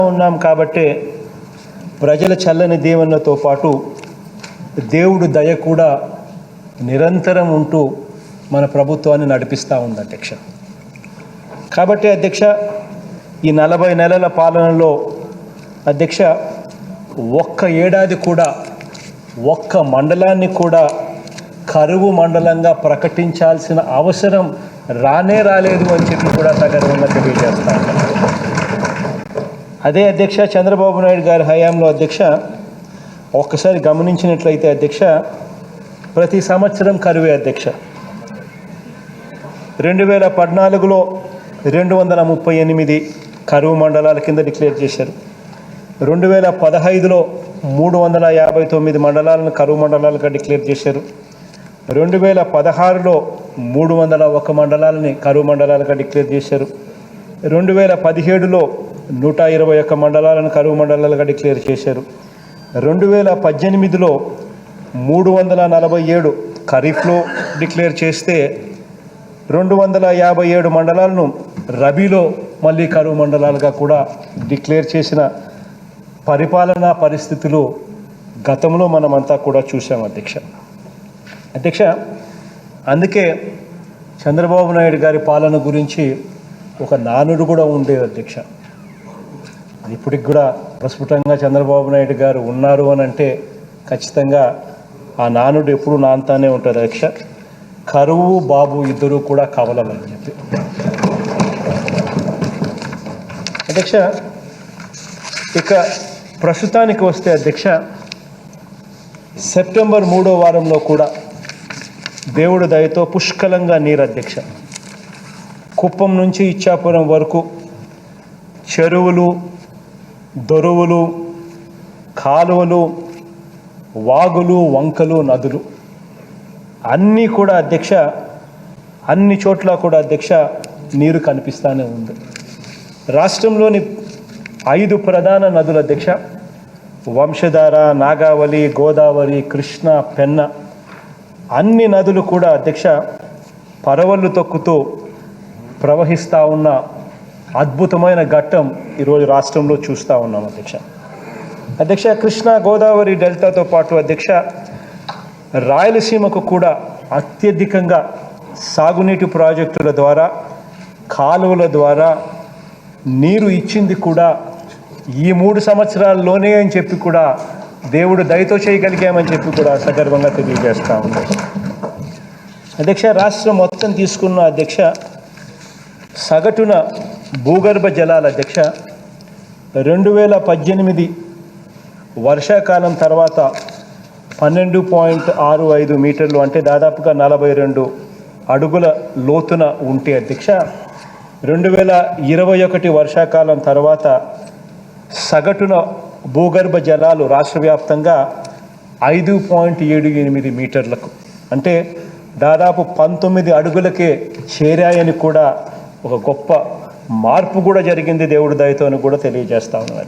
ఉన్నాం కాబట్టి ప్రజల చల్లని దీవెనలతో పాటు దేవుడు దయ కూడా నిరంతరం ఉంటూ మన ప్రభుత్వాన్ని నడిపిస్తూ ఉంది అధ్యక్ష. కాబట్టి అధ్యక్ష, ఈ 40 నెలల పాలనలో అధ్యక్ష ఒక్క ఏడాది కూడా ఒక్క మండలాన్ని కూడా కరువు మండలంగా ప్రకటించాల్సిన అవసరం రాలేదు అని చెప్పి కూడా సగర్వంగా తెలియజేస్తా ఉన్నాను. అదే అధ్యక్ష, చంద్రబాబు నాయుడు గారి హయాంలో అధ్యక్ష ఒక్కసారి గమనించినట్లయితే అధ్యక్ష ప్రతి సంవత్సరం కరువే అధ్యక్ష. 2014లో 238 కరువు మండలాల కింద డిక్లేర్ చేశారు. 2015లో 359 మండలాలను కరువు మండలాలుగా డిక్లేర్ చేశారు. 2016లో 301 మండలాలని కరువు మండలాలుగా డిక్లేర్ చేశారు. 2017లో 121 మండలాలను కరువు మండలాలుగా డిక్లేర్ చేశారు. 2018లో 347 ఖరీఫ్లో డిక్లేర్ చేస్తే 257 మండలాలను రబీలో మళ్ళీ కరువు మండలాలుగా కూడా డిక్లేర్ చేసిన పరిపాలనా పరిస్థితులు గతంలో మనమంతా కూడా చూసాం అధ్యక్ష. అందుకే చంద్రబాబు నాయుడు గారి పాలన గురించి ఒక నానుడు కూడా ఉండేది అధ్యక్ష. ఇప్పటికి కూడా ప్రస్ఫుటంగా చంద్రబాబు నాయుడు గారు ఉన్నారు అని అంటే ఖచ్చితంగా ఆ నానుడు ఎప్పుడు నాంతానే ఉంటుంది అధ్యక్ష. కరువు బాబు ఇద్దరు కూడా కవలమని చెప్పి అధ్యక్ష. ఇక ప్రస్తుతానికి వస్తే అధ్యక్ష, సెప్టెంబర్ 3వ వారంలో కూడా దేవుడి దయతో పుష్కలంగా నీరు అధ్యక్ష. కుప్పం నుంచి ఇచ్చాపురం వరకు చెరువులు, దొరువులు, కాలువలు, వాగులు, వంకలు, నదులు అన్నీ కూడా అధ్యక్ష, అన్ని చోట్ల కూడా అధ్యక్ష నీరు కనిపిస్తూనే ఉంది. రాష్ట్రంలోని 5 ప్రధాన నదులు అధ్యక్ష, వంశధార, నాగావళి, గోదావరి, కృష్ణ, పెన్న, అన్ని నదులు కూడా అధ్యక్ష పరవళ్ళు తొక్కుతూ ప్రవహిస్తూ ఉన్న అద్భుతమైన ఘట్టం ఈరోజు రాష్ట్రంలో చూస్తూ ఉన్నాం అధ్యక్ష. కృష్ణా గోదావరి డెల్టాతో పాటు అధ్యక్ష రాయలసీమకు కూడా అత్యధికంగా సాగునీటి ప్రాజెక్టుల ద్వారా, కాలువల ద్వారా నీరు ఇచ్చింది కూడా ఈ 3 సంవత్సరాల్లోనే అని చెప్పి కూడా దేవుడు దయతో చేయగలిగామని చెప్పి కూడా సగర్వంగా తెలియజేస్తూ ఉంది అధ్యక్ష. రాష్ట్రం మొత్తం తీసుకున్న అధ్యక్ష సగటున భూగర్భ జలాల అధ్యక్ష 2018 వర్షాకాలం తర్వాత 12.65 మీటర్లు అంటే దాదాపుగా 42 అడుగుల లోతున ఉంటే అధ్యక్ష 2021 వర్షాకాలం తర్వాత సగటున భూగర్భ జలాలు రాష్ట్ర వ్యాప్తంగా 5.78 మీటర్లకు అంటే దాదాపు 19 అడుగులకే చేరాయని కూడా ఒక గొప్ప మార్పు కూడా జరిగింది దేవుడి దయతో అని కూడా తెలియజేస్తా ఉన్నాను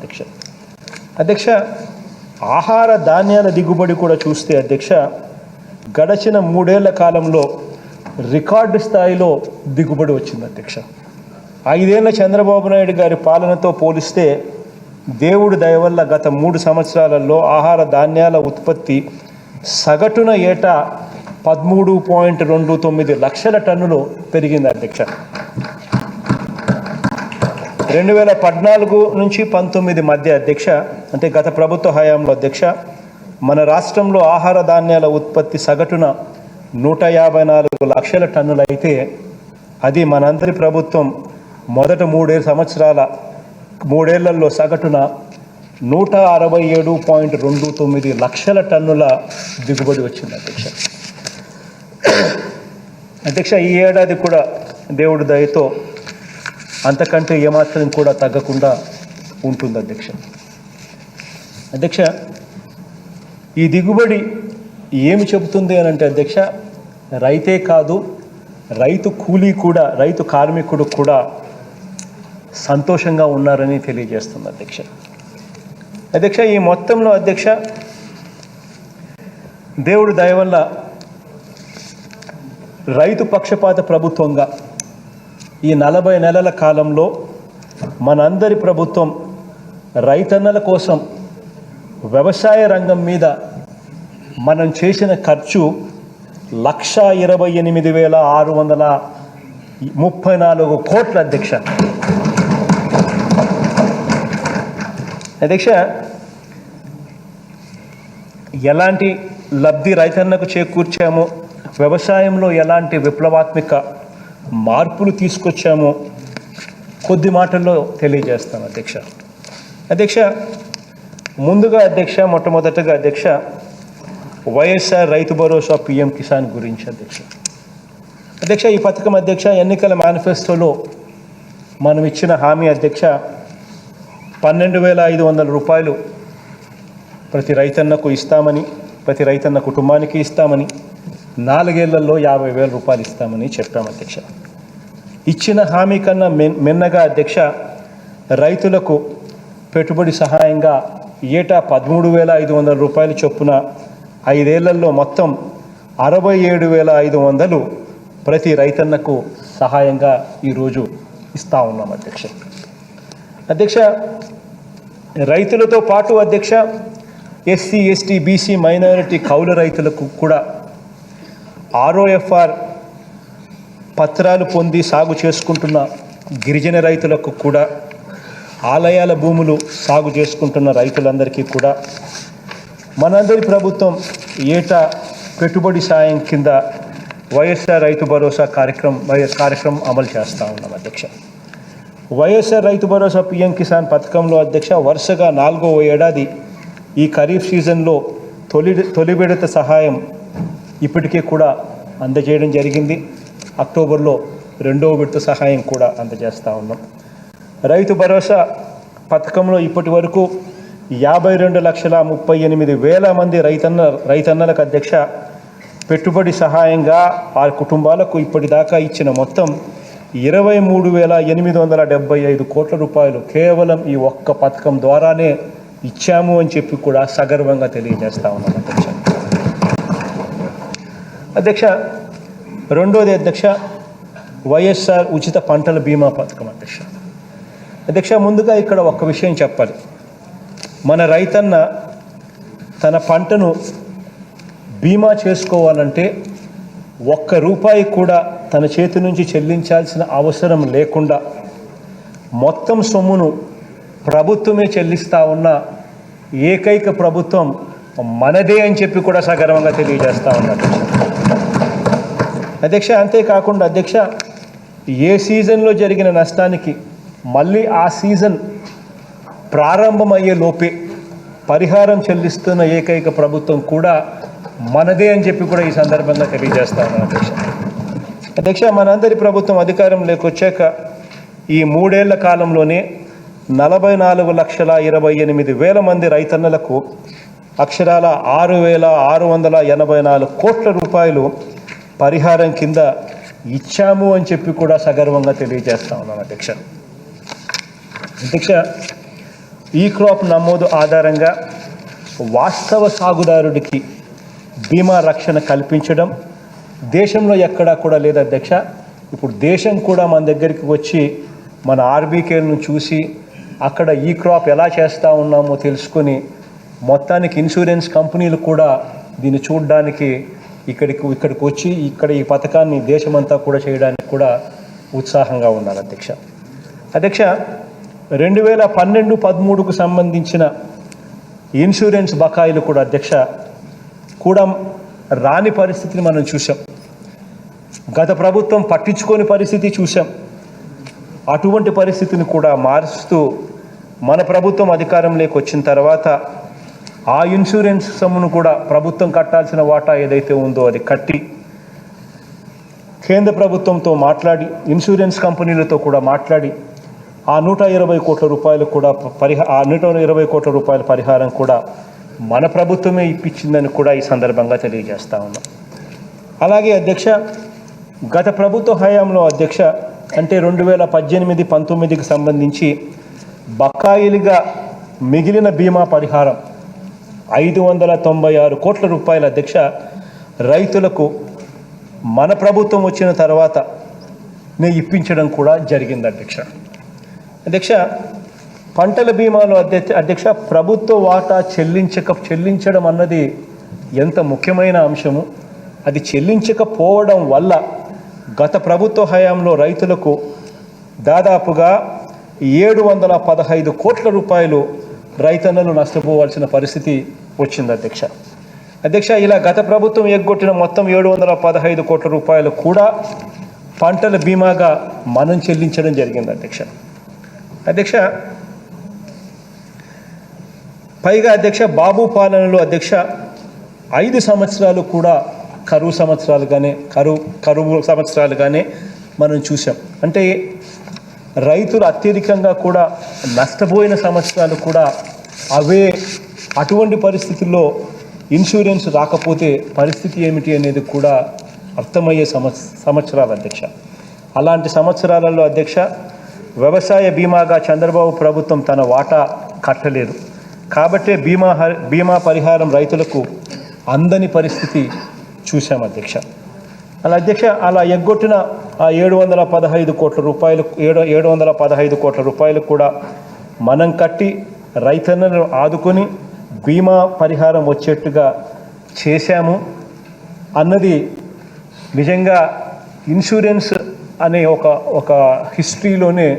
అధ్యక్ష. ఆహార ధాన్యాల దిగుబడి కూడా చూస్తే అధ్యక్ష గడచిన 3 ఏళ్ల కాలంలో రికార్డు స్థాయిలో దిగుబడి వచ్చింది అధ్యక్ష. 5 ఏళ్ల చంద్రబాబు నాయుడు గారి పాలనతో పోలిస్తే దేవుడి దయ వల్ల గత 3 సంవత్సరాలలో ఆహార ధాన్యాల ఉత్పత్తి సగటున ఏటా 13.29 లక్షల టన్నులు పెరిగింది అధ్యక్ష. 2014 నుంచి 19 మధ్య అధ్యక్ష అంటే గత ప్రభుత్వ హయాంలో అధ్యక్ష మన రాష్ట్రంలో ఆహార ధాన్యాల ఉత్పత్తి సగటున 154 లక్షల టన్నులు అయితే అది మనందరి ప్రభుత్వం మొదట 3 ఏళ్లలో సగటున 167.29 లక్షల టన్నుల దిగుబడి వచ్చింది అధ్యక్ష. ఈ ఏడాది కూడా దేవుడి దయతో అంతకంటే ఏమాత్రం కూడా తగ్గకుండా ఉంటుంది అధ్యక్ష. ఈ దిగుబడి ఏమి చెబుతుంది అని అంటే అధ్యక్ష రైతే కాదు రైతు కూలీ కూడా, రైతు కార్మికుడు కూడా సంతోషంగా ఉన్నారని తెలియజేస్తుంది అధ్యక్ష. ఈ మొత్తంలో అధ్యక్ష దేవుడి దయ వల్ల రైతు పక్షపాత ప్రభుత్వంగా ఈ 40 నెలల కాలంలో మనందరి ప్రభుత్వం రైతన్నల కోసం వ్యవసాయ రంగం మీద మనం చేసిన ఖర్చు 1,28,634 కోట్ల అధ్యక్ష. అధ్యక్ష, ఎలాంటి లబ్ధి రైతన్నకు చేకూర్చామో, వ్యవసాయంలో ఎలాంటి విప్లవాత్మక మార్పులు తీసుకొచ్చామో కొద్ది మాటల్లో తెలియజేస్తాను అధ్యక్ష. అధ్యక్ష, ముందుగా అధ్యక్ష, మొట్టమొదటగా అధ్యక్ష, వైఎస్ఆర్ రైతు భరోసా పిఎం కిసాన్ గురించి అధ్యక్ష. అధ్యక్ష, ఈ పథకం అధ్యక్ష ఎన్నికల మేనిఫెస్టోలో మనం ఇచ్చిన హామీ అధ్యక్ష 12,500 రూపాయలు ప్రతి రైతన్నకు ఇస్తామని, ప్రతి రైతన్న కుటుంబానికి ఇస్తామని, 4 ఏళ్లలో 50,000 రూపాయలు ఇస్తామని చెప్పాము అధ్యక్ష. ఇచ్చిన హామీ కన్నా మిన్నగా అధ్యక్ష రైతులకు పెట్టుబడి సహాయంగా ఏటా 13,500 రూపాయలు చొప్పున 5 ఏళ్లలో మొత్తం 67,500 ప్రతి రైతన్నకు సహాయంగా ఈరోజు ఇస్తూ ఉన్నాం అధ్యక్ష. అధ్యక్ష, రైతులతో పాటు అధ్యక్ష ఎస్సీ, ఎస్టీ, బీసీ, మైనారిటీ కౌలు రైతులకు కూడా ROFR పత్రాలు పొంది సాగు చేసుకుంటున్న గిరిజన రైతులకు కూడా, ఆలయాల భూములు సాగు చేసుకుంటున్న రైతులందరికీ కూడా మనందరి ప్రభుత్వం ఏటా పెట్టుబడి సాయం కింద వైఎస్ఆర్ రైతు భరోసా కార్యక్రమం అమలు చేస్తూ ఉన్నాం అధ్యక్ష. వైఎస్ఆర్ రైతు భరోసా పిఎం కిసాన్ పథకంలో అధ్యక్ష వరుసగా 4వ ఏడాది ఈ ఖరీఫ్ సీజన్లో తొలి విడత సహాయం ఇప్పటికే కూడా అందజేయడం జరిగింది. అక్టోబర్లో 2వ విడత సహాయం కూడా అందజేస్తూ ఉన్నాం. రైతు భరోసా పథకంలో ఇప్పటి వరకు 52,38,000 మంది రైతన్నలకు అధ్యక్ష పెట్టుబడి సహాయంగా ఆ కుటుంబాలకు ఇప్పటిదాకా ఇచ్చిన మొత్తం 23,875 కోట్ల రూపాయలు కేవలం ఈ ఒక్క పథకం ద్వారానే ఇచ్చాము అని చెప్పి కూడా సగర్వంగా తెలియజేస్తా ఉన్నాం అధ్యక్ష. అధ్యక్ష, రెండోది అధ్యక్ష వైఎస్ఆర్ ఉచిత పంటల బీమా పథకం అధ్యక్ష. అధ్యక్ష, ముందుగా ఇక్కడ ఒక్క విషయం చెప్పాలి. మన రైతన్న తన పంటను బీమా చేసుకోవాలంటే ₹1 కూడా తన చేతి నుంచి చెల్లించాల్సిన అవసరం లేకుండా మొత్తం సొమ్మును ప్రభుత్వమే చెల్లిస్తూ ఉన్న ఏకైక ప్రభుత్వం మనదే అని చెప్పి కూడా సగర్వంగా తెలియజేస్తూ ఉన్నారు అధ్యక్ష. అంతేకాకుండా అధ్యక్ష ఏ సీజన్లో జరిగిన నష్టానికి మళ్ళీ ఆ సీజన్ ప్రారంభమయ్యే లోపే పరిహారం చెల్లిస్తున్న ఏకైక ప్రభుత్వం కూడా మనదే అని చెప్పి కూడా ఈ సందర్భంగా తెలియజేస్తా ఉన్నాను అధ్యక్ష. అధ్యక్ష, మనందరి ప్రభుత్వం అధికారంలోకి వచ్చాక ఈ 3 ఏళ్ల కాలంలోనే 44,28,000 మంది రైతన్నలకు అక్షరాల 6,684 కోట్ల రూపాయలు పరిహారం కింద ఇచ్చాము అని చెప్పి కూడా సగర్వంగా తెలియజేస్తా ఉన్నాను అధ్యక్ష. అధ్యక్ష, ఈ క్రాప్ నమోదు ఆధారంగా వాస్తవ సాగుదారుడికి బీమా రక్షణ కల్పించడం దేశంలో ఎక్కడా కూడా లేదు అధ్యక్ష. ఇప్పుడు దేశం కూడా మన దగ్గరికి వచ్చి మన ఆర్బీకేలను చూసి అక్కడ ఈ క్రాప్ ఎలా చేస్తూ ఉన్నామో తెలుసుకొని మొత్తానికి ఇన్సూరెన్స్ కంపెనీలు కూడా దీన్ని చూడడానికి ఇక్కడికి వచ్చి ఇక్కడ ఈ పథకాన్ని దేశమంతా కూడా చేయడానికి కూడా ఉత్సాహంగా ఉన్నారు అధ్యక్ష. అధ్యక్ష, 2012-13కు సంబంధించిన ఇన్సూరెన్స్ బకాయిలు కూడా అధ్యక్ష కూడా రాని పరిస్థితిని మనం చూసాం. గత ప్రభుత్వం పట్టించుకోని పరిస్థితి చూసాం. అటువంటి పరిస్థితిని కూడా మారుస్తూ మన ప్రభుత్వం అధికారంలోకి వచ్చిన తర్వాత ఆ ఇన్సూరెన్స్ సొమ్మును కూడా ప్రభుత్వం కట్టాల్సిన వాటా ఏదైతే ఉందో అది కట్టి కేంద్ర ప్రభుత్వంతో మాట్లాడి ఇన్సూరెన్స్ కంపెనీలతో కూడా మాట్లాడి ఆ 120 కోట్ల రూపాయలు కూడా 120 కోట్ల రూపాయల పరిహారం కూడా మన ప్రభుత్వమే ఇప్పించిందని కూడా ఈ సందర్భంగా తెలియజేస్తా ఉన్నాం. అలాగే అధ్యక్ష, గత ప్రభుత్వ హయాంలో అధ్యక్ష అంటే 2018-19కి సంబంధించి బకాయిలుగా మిగిలిన బీమా పరిహారం 596 కోట్ల రూపాయల అధ్యక్ష రైతులకు మన ప్రభుత్వం వచ్చిన తర్వాత ఇప్పించడం కూడా జరిగింది అధ్యక్ష. అధ్యక్ష, పంటల బీమాలో అధ్యక్ష ప్రభుత్వ వాటా చెల్లించడం అన్నది ఎంత ముఖ్యమైన అంశము. అది చెల్లించకపోవడం వల్ల గత ప్రభుత్వ హయాంలో రైతులకు దాదాపుగా 715 కోట్ల రూపాయలు రైతన్నలు నష్టపోవాల్సిన పరిస్థితి వచ్చింది అధ్యక్ష. ఇలా గత ప్రభుత్వం ఎగ్గొట్టిన మొత్తం 715 కోట్ల రూపాయలు కూడా పంటల బీమాగా మనం చెల్లించడం జరిగింది అధ్యక్ష. పైగా బాబు పాలనలో 5 సంవత్సరాలు కూడా కరువు సంవత్సరాలుగానే మనం చూసాం. అంటే రైతులు అత్యధికంగా కూడా నష్టపోయిన సంవత్సరాలు కూడా అటువంటి పరిస్థితుల్లో ఇన్సూరెన్స్ రాకపోతే పరిస్థితి ఏమిటి అనేది కూడా అర్థమయ్యే సంవత్సరాలు అలాంటి సంవత్సరాలలో వ్యవసాయ బీమాగా చంద్రబాబు ప్రభుత్వం తన వాటా కట్టలేదు. కాబట్టే బీమా పరిహారం రైతులకు అందని పరిస్థితి చూసాం అలా ఎగ్గొట్టిన ఆ 715 కోట్ల రూపాయలు 715 కోట్ల రూపాయలు కూడా మనం కట్టి రైతన్నలను ఆదుకొని బీమా పరిహారం వచ్చేట్టుగా చేశాము అన్నది నిజంగా ఇన్సూరెన్స్ అనే ఒక హిస్టరీలోనే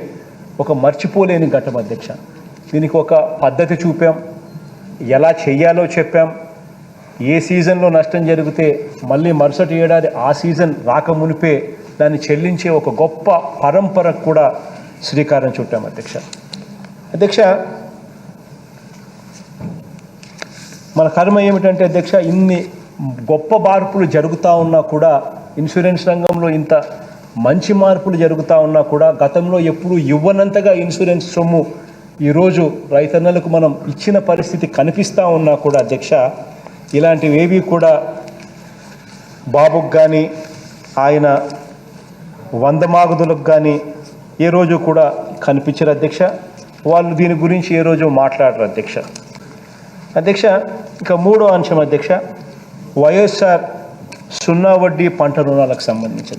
ఒక మర్చిపోలేని ఘట్టం దీనికి ఒక పద్ధతి చూపాం, ఎలా చెయ్యాలో చెప్పాం. ఏ సీజన్లో నష్టం జరిగితే మళ్ళీ మరుసటి ఏడాది ఆ సీజన్ రాకమునిపే దాన్ని చెల్లించే ఒక గొప్ప పరంపరకు కూడా శ్రీకారం చుట్టాం అధ్యక్ష. మన కర్మ ఏమిటంటే ఇన్ని గొప్ప మార్పులు జరుగుతూ ఉన్నా కూడా, ఇన్సూరెన్స్ రంగంలో ఇంత మంచి మార్పులు జరుగుతూ ఉన్నా కూడా గతంలో ఎప్పుడూ ఇవ్వనంతగా ఇన్సూరెన్స్ సొమ్ము ఈరోజు రైతన్నలకు మనం ఇచ్చిన పరిస్థితి కనిపిస్తూ ఉన్నా కూడా ఇలాంటివేవి కూడా బాబుకు కానీ ఆయన 100 మాగుదులకు కానీ ఏ రోజు కూడా కనిపించరు వాళ్ళు దీని గురించి ఏ రోజు మాట్లాడరు అధ్యక్ష. ఇంకా మూడో అంశం వైఎస్ఆర్ 0 వడ్డీ పంట రుణాలకు సంబంధించి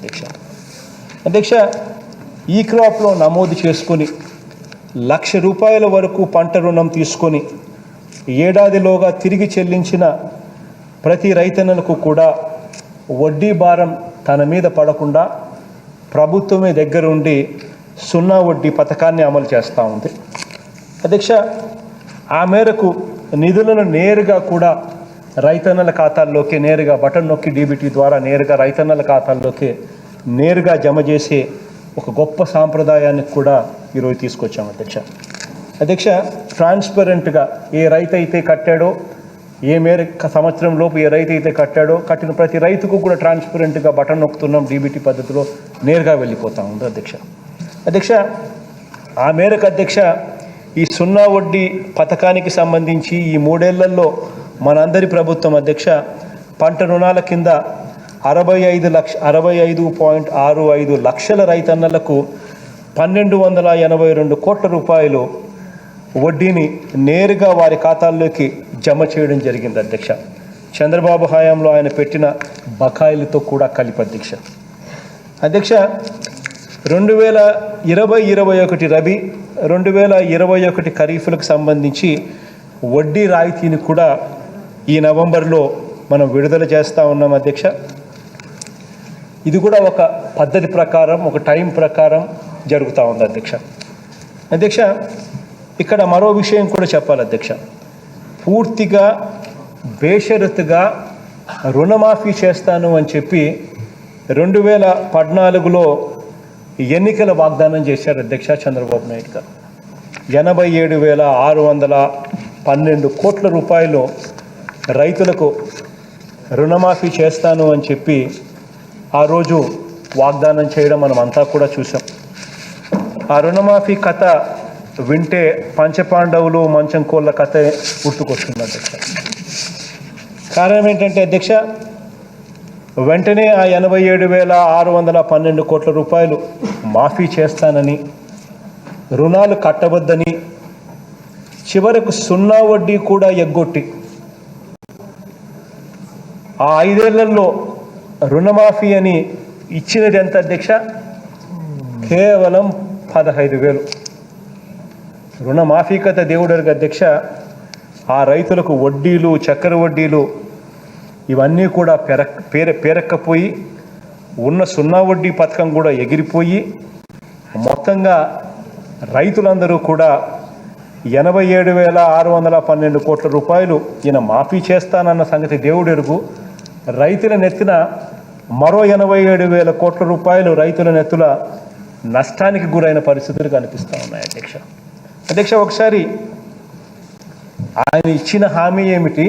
అధ్యక్ష ఈ క్రాప్లో నమోదు చేసుకొని ₹1,00,000 వరకు పంట రుణం తీసుకొని ఏడాదిలోగా తిరిగి చెల్లించిన ప్రతి రైతన్నలకు కూడా వడ్డీ భారం తన మీద పడకుండా ప్రభుత్వమే దగ్గరుండి 0 వడ్డీ పథకాన్ని అమలు చేస్తూ ఉంది అధ్యక్ష. ఆ మేరకు నిధులను నేరుగా కూడా రైతన్నల ఖాతాల్లోకి నేరుగా బటన్ నొక్కి డీబీటీ ద్వారా నేరుగా రైతన్నల ఖాతాల్లోకి నేరుగా జమ చేసే ఒక గొప్ప సాంప్రదాయానికి కూడా ఈరోజు తీసుకొచ్చాం అధ్యక్ష. ట్రాన్స్పరెంట్గా ఏ రైతు అయితే కట్టాడో, ఏ మేరకు సంవత్సరం లోపు ఏ రైతు అయితే కట్టాడో కట్టిన ప్రతి రైతుకు కూడా ట్రాన్స్పరెంట్గా బటన్ నొక్కుతున్నాం, డీబీటీ పద్ధతిలో నేరుగా వెళ్ళిపోతూ ఉంది అధ్యక్ష. ఆ మేరకు ఈ 0 వడ్డీ పథకానికి సంబంధించి ఈ 3 ఏళ్లలో మనందరి ప్రభుత్వం పంట రుణాల కింద 65.65 లక్షల రైతన్నలకు 1,282 కోట్ల రూపాయలు వడ్డీని నేరుగా వారి ఖాతాల్లోకి జమ చేయడం జరిగింది చంద్రబాబు హయాంలో ఆయన పెట్టిన బకాయిలతో కూడా కలిపి అధ్యక్ష. 2020-21 రబీ 2021 ఖరీఫ్లకు సంబంధించి వడ్డీ రాయితీని కూడా ఈ నవంబర్లో మనం విడుదల చేస్తూ ఉన్నాం ఇది కూడా ఒక పద్ధతి ప్రకారం, ఒక టైం ప్రకారం జరుగుతూ ఉంది అధ్యక్ష. ఇక్కడ మరో విషయం కూడా చెప్పాలి పూర్తిగా బేషరతుగా రుణమాఫీ చేస్తాను అని చెప్పి 2014లో ఎన్నికల వాగ్దానం చేశారు చంద్రబాబు నాయుడు గారు. 87,612 కోట్ల రూపాయలు రైతులకు రుణమాఫీ చేస్తాను అని చెప్పి ఆ రోజు వాగ్దానం చేయడం మనం అంతా కూడా చూసాం. ఆ రుణమాఫీ కథ వింటే పంచపాండవులు మంచం కోళ్ళ కథ గుర్తుకొస్తుంది కారణం ఏంటంటే వెంటనే ఆ 87,612 కోట్ల రూపాయలు మాఫీ చేస్తానని, రుణాలు కట్టవద్దని, చివరకు 0 వడ్డీ కూడా ఎగ్గొట్టి ఆ 5 ఏళ్లలో రుణమాఫీ అని ఇచ్చినది ఎంత కేవలం 15,000. రుణమాఫీ కథ దేవుడు అధ్యక్ష, ఆ రైతులకు వడ్డీలు, చక్కెర వడ్డీలు ఇవన్నీ కూడా పేరక్కపోయి ఉన్న సున్నా వడ్డీ పథకం కూడా ఎగిరిపోయి మొత్తంగా రైతులందరూ కూడా 87,612 కోట్ల రూపాయలు ఈయన మాఫీ చేస్తానన్న సంగతి దేవుడు ఎరుగు. రైతుల నెత్తిన మరో 87,000 కోట్ల రూపాయలు రైతుల నెత్తుల నష్టానికి గురైన పరిస్థితులు కనిపిస్తూ ఉన్నాయి అధ్యక్ష. ఒకసారి ఆయన ఇచ్చిన హామీ ఏమిటి,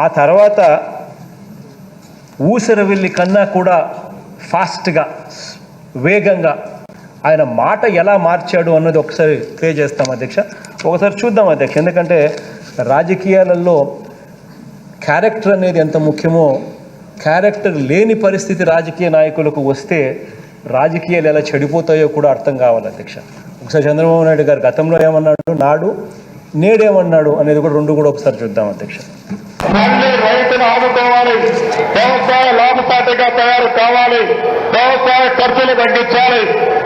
ఆ తర్వాత ఊసరవెల్లి కన్నా కూడా ఫాస్ట్గా, వేగంగా ఆయన మాట ఎలా మార్చాడు అన్నది ఒకసారి ప్లే చేస్తాం అధ్యక్ష. ఒకసారి చూద్దాం అధ్యక్ష. ఎందుకంటే రాజకీయాలలో క్యారెక్టర్ అనేది ఎంత ముఖ్యమో, క్యారెక్టర్ లేని పరిస్థితి రాజకీయ నాయకులకు వస్తే రాజకీయాలు ఎలా చెడిపోతాయో కూడా అర్థం కావాలి అధ్యక్ష. ఒకసారి చంద్రబాబు నాయుడు గారు గతంలో ఏమన్నాడు, నాడు నేడేమన్నాడు అనేది కూడా రెండు కూడా ఒకసారి చూద్దాం అధ్యక్ష. మళ్ళీ రైతును ఆదుకోవాలి, వ్యవసాయ లాభసాటిగా తయారు కావాలి, వ్యవసాయ ఖర్చులు తగ్గించాలి,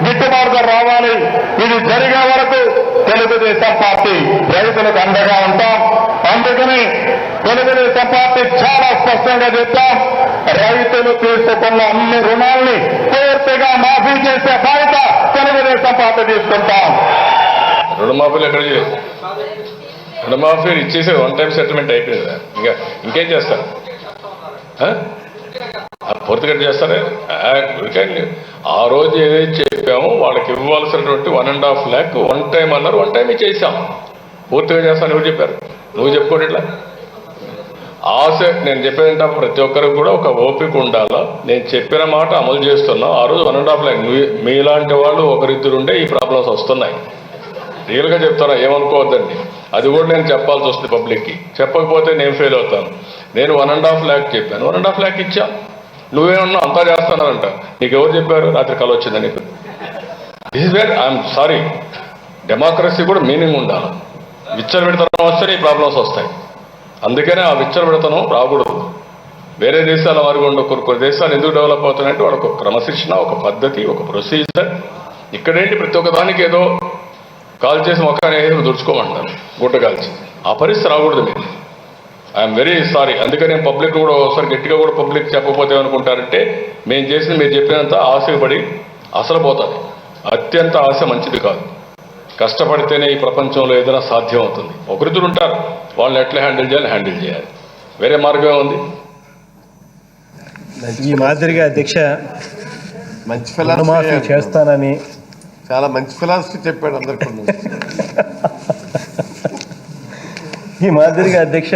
గిట్టుబాటు ధర రావాలి. ఇది జరిగే వరకు తెలుగుదేశం పార్టీ రైతులకు అండగా ఉంటాం. అందుకని తెలుగుదేశం పార్టీ చాలా స్పష్టంగా చెప్తాం, రైతులు తీసుకున్న అన్ని రుణాల్ని పూర్తిగా మాఫీ చేసే బాధ్యత తెలుగుదేశం పార్టీ తీసుకుంటాం. రుణమాఫీలు ఎక్కడ రుణమాఫీ ఇచ్చేసి వన్ టైం సెటిల్మెంట్ అయిపోయింది కదా, ఇంకేం చేస్తారు? పూర్తిగా చేస్తారే. ఆ రోజు ఏదైతే చెప్పామో వాళ్ళకి ఇవ్వాల్సినటువంటి 1.5 lakh వన్ టైం అన్నారు, వన్ టైం ఇచ్చేసాం. పూర్తిగా చేస్తాను ఎవరు చెప్పారు? నువ్వు చెప్పుకోండి. ఇట్లా ఆశ నేను చెప్పేదంటే ప్రతి ఒక్కరికి కూడా ఒక ఓపిక ఉండాలా. నేను చెప్పిన మాట అమలు చేస్తున్నా. ఆ రోజు 1.5 lakh మీలాంటి వాళ్ళు ఒకరిద్దరుండే ఈ ప్రాబ్లమ్స్ వస్తున్నాయి. రియల్గా చెప్తారా, ఏమనుకోవద్దండి. అది కూడా నేను చెప్పాల్సి వస్తుంది పబ్లిక్కి. చెప్పకపోతే నేను ఫెయిల్ అవుతాను. నేను 1.5 lakh చెప్పాను, 1.5 lakh ఇచ్చా. నువ్వేమన్నా అంతా చేస్తున్నారంట. నీకు ఎవరు చెప్పారు? రాత్రి కల వచ్చిందా నీకు? This is where I'm sorry. Democracy కూడా మీనింగ్ ఉండాలి. విచ్చలవిడతనం వస్తేనే ఈ ప్రాబ్లమ్స్ వస్తాయి. అందుకనే ఆ విచ్చలవిడతనం రాకూడదు. వేరే దేశాల వారికి ఉండే కొన్ని దేశాలు ఎందుకు డెవలప్ అవుతున్నాయంటే వాళ్ళకు ఒక క్రమశిక్షణ, ఒక పద్ధతి, ఒక ప్రొసీజర్. ఇక్కడేంటి ప్రతి ఒక్క దానికి ఏదో కాల్ చేసి మొక్కని దుడుచుకోమంటారు, గుట్ట కాల్చి. ఆ పరిస్థితి రాకూడదు. మీరు ఐఎమ్ వెరీ సారీ. అందుకే నేను పబ్లిక్ కూడా ఒకసారి గట్టిగా కూడా పబ్లిక్ చెప్పకపోతే ఏమనుకుంటారంటే మేము చేసిన మీరు చెప్పినంత ఆశపడి అసలు పోతుంది. అత్యంత ఆశ మంచిది కాదు. కష్టపడితేనే ఈ ప్రపంచంలో ఏదైనా సాధ్యం అవుతుంది. ఒకరిద్దరు ఉంటారు, వాళ్ళని ఎట్లా హ్యాండిల్ చేయాలి. వేరే మార్గం ఉంది. ఈ మాదిరిగా అధ్యక్ష మంచి ఫిలాసఫీ చేస్తానని చాలా మంచి ఫిలాసఫీ చెప్పాడు అందరికీ. ఈ మాదిరిగా అధ్యక్ష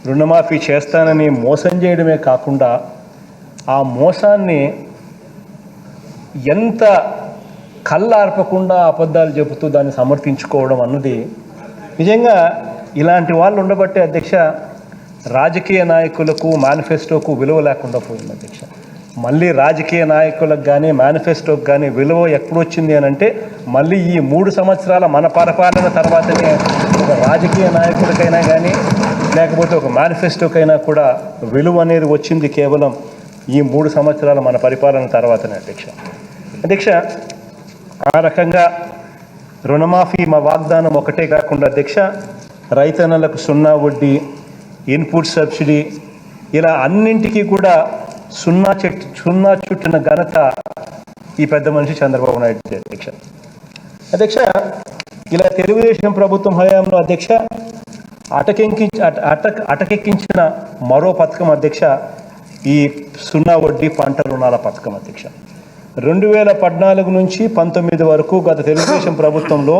రుణమాఫీ చేస్తానని మోసం చేయడమే కాకుండా ఆ మోసాన్ని ఎంత కళ్ళార్పకుండా అబద్ధాలు చెబుతూ దాన్ని సమర్థించుకోవడం అన్నది నిజంగా ఇలాంటి వాళ్ళు ఉండబట్టే అధ్యక్ష రాజకీయ నాయకులకు మేనిఫెస్టోకు విలువ లేకుండా పోయింది అధ్యక్ష. మళ్ళీ రాజకీయ నాయకులకు కానీ మేనిఫెస్టోకి కానీ విలువ ఎప్పుడొచ్చింది అని అంటే మళ్ళీ ఈ 3 సంవత్సరాల మన పరిపాలన తర్వాతనే ఒక రాజకీయ నాయకుడికైనా కానీ లేకపోతే ఒక మేనిఫెస్టోకైనా కూడా విలువ అనేది వచ్చింది కేవలం ఈ 3 సంవత్సరాల మన పరిపాలన తర్వాతనే అధ్యక్ష. ఆ రకంగా రుణమాఫీ మా వాగ్దానం ఒకటే కాకుండా అధ్యక్ష రైతన్నలకు 0 వడ్డీ, ఇన్పుట్ సబ్సిడీ ఇలా అన్నింటికీ కూడా సున్నా చుట్టిన ఘనత ఈ పెద్ద మనిషి చంద్రబాబు నాయుడు అధ్యక్ష. ఇలా తెలుగుదేశం ప్రభుత్వం హయాంలో అధ్యక్ష అటకెక్కించిన మరో పథకం అధ్యక్ష ఈ 0 వడ్డీ పంట రుణాల పథకం అధ్యక్ష. 2014 నుంచి 19 వరకు గత తెలుగుదేశం ప్రభుత్వంలో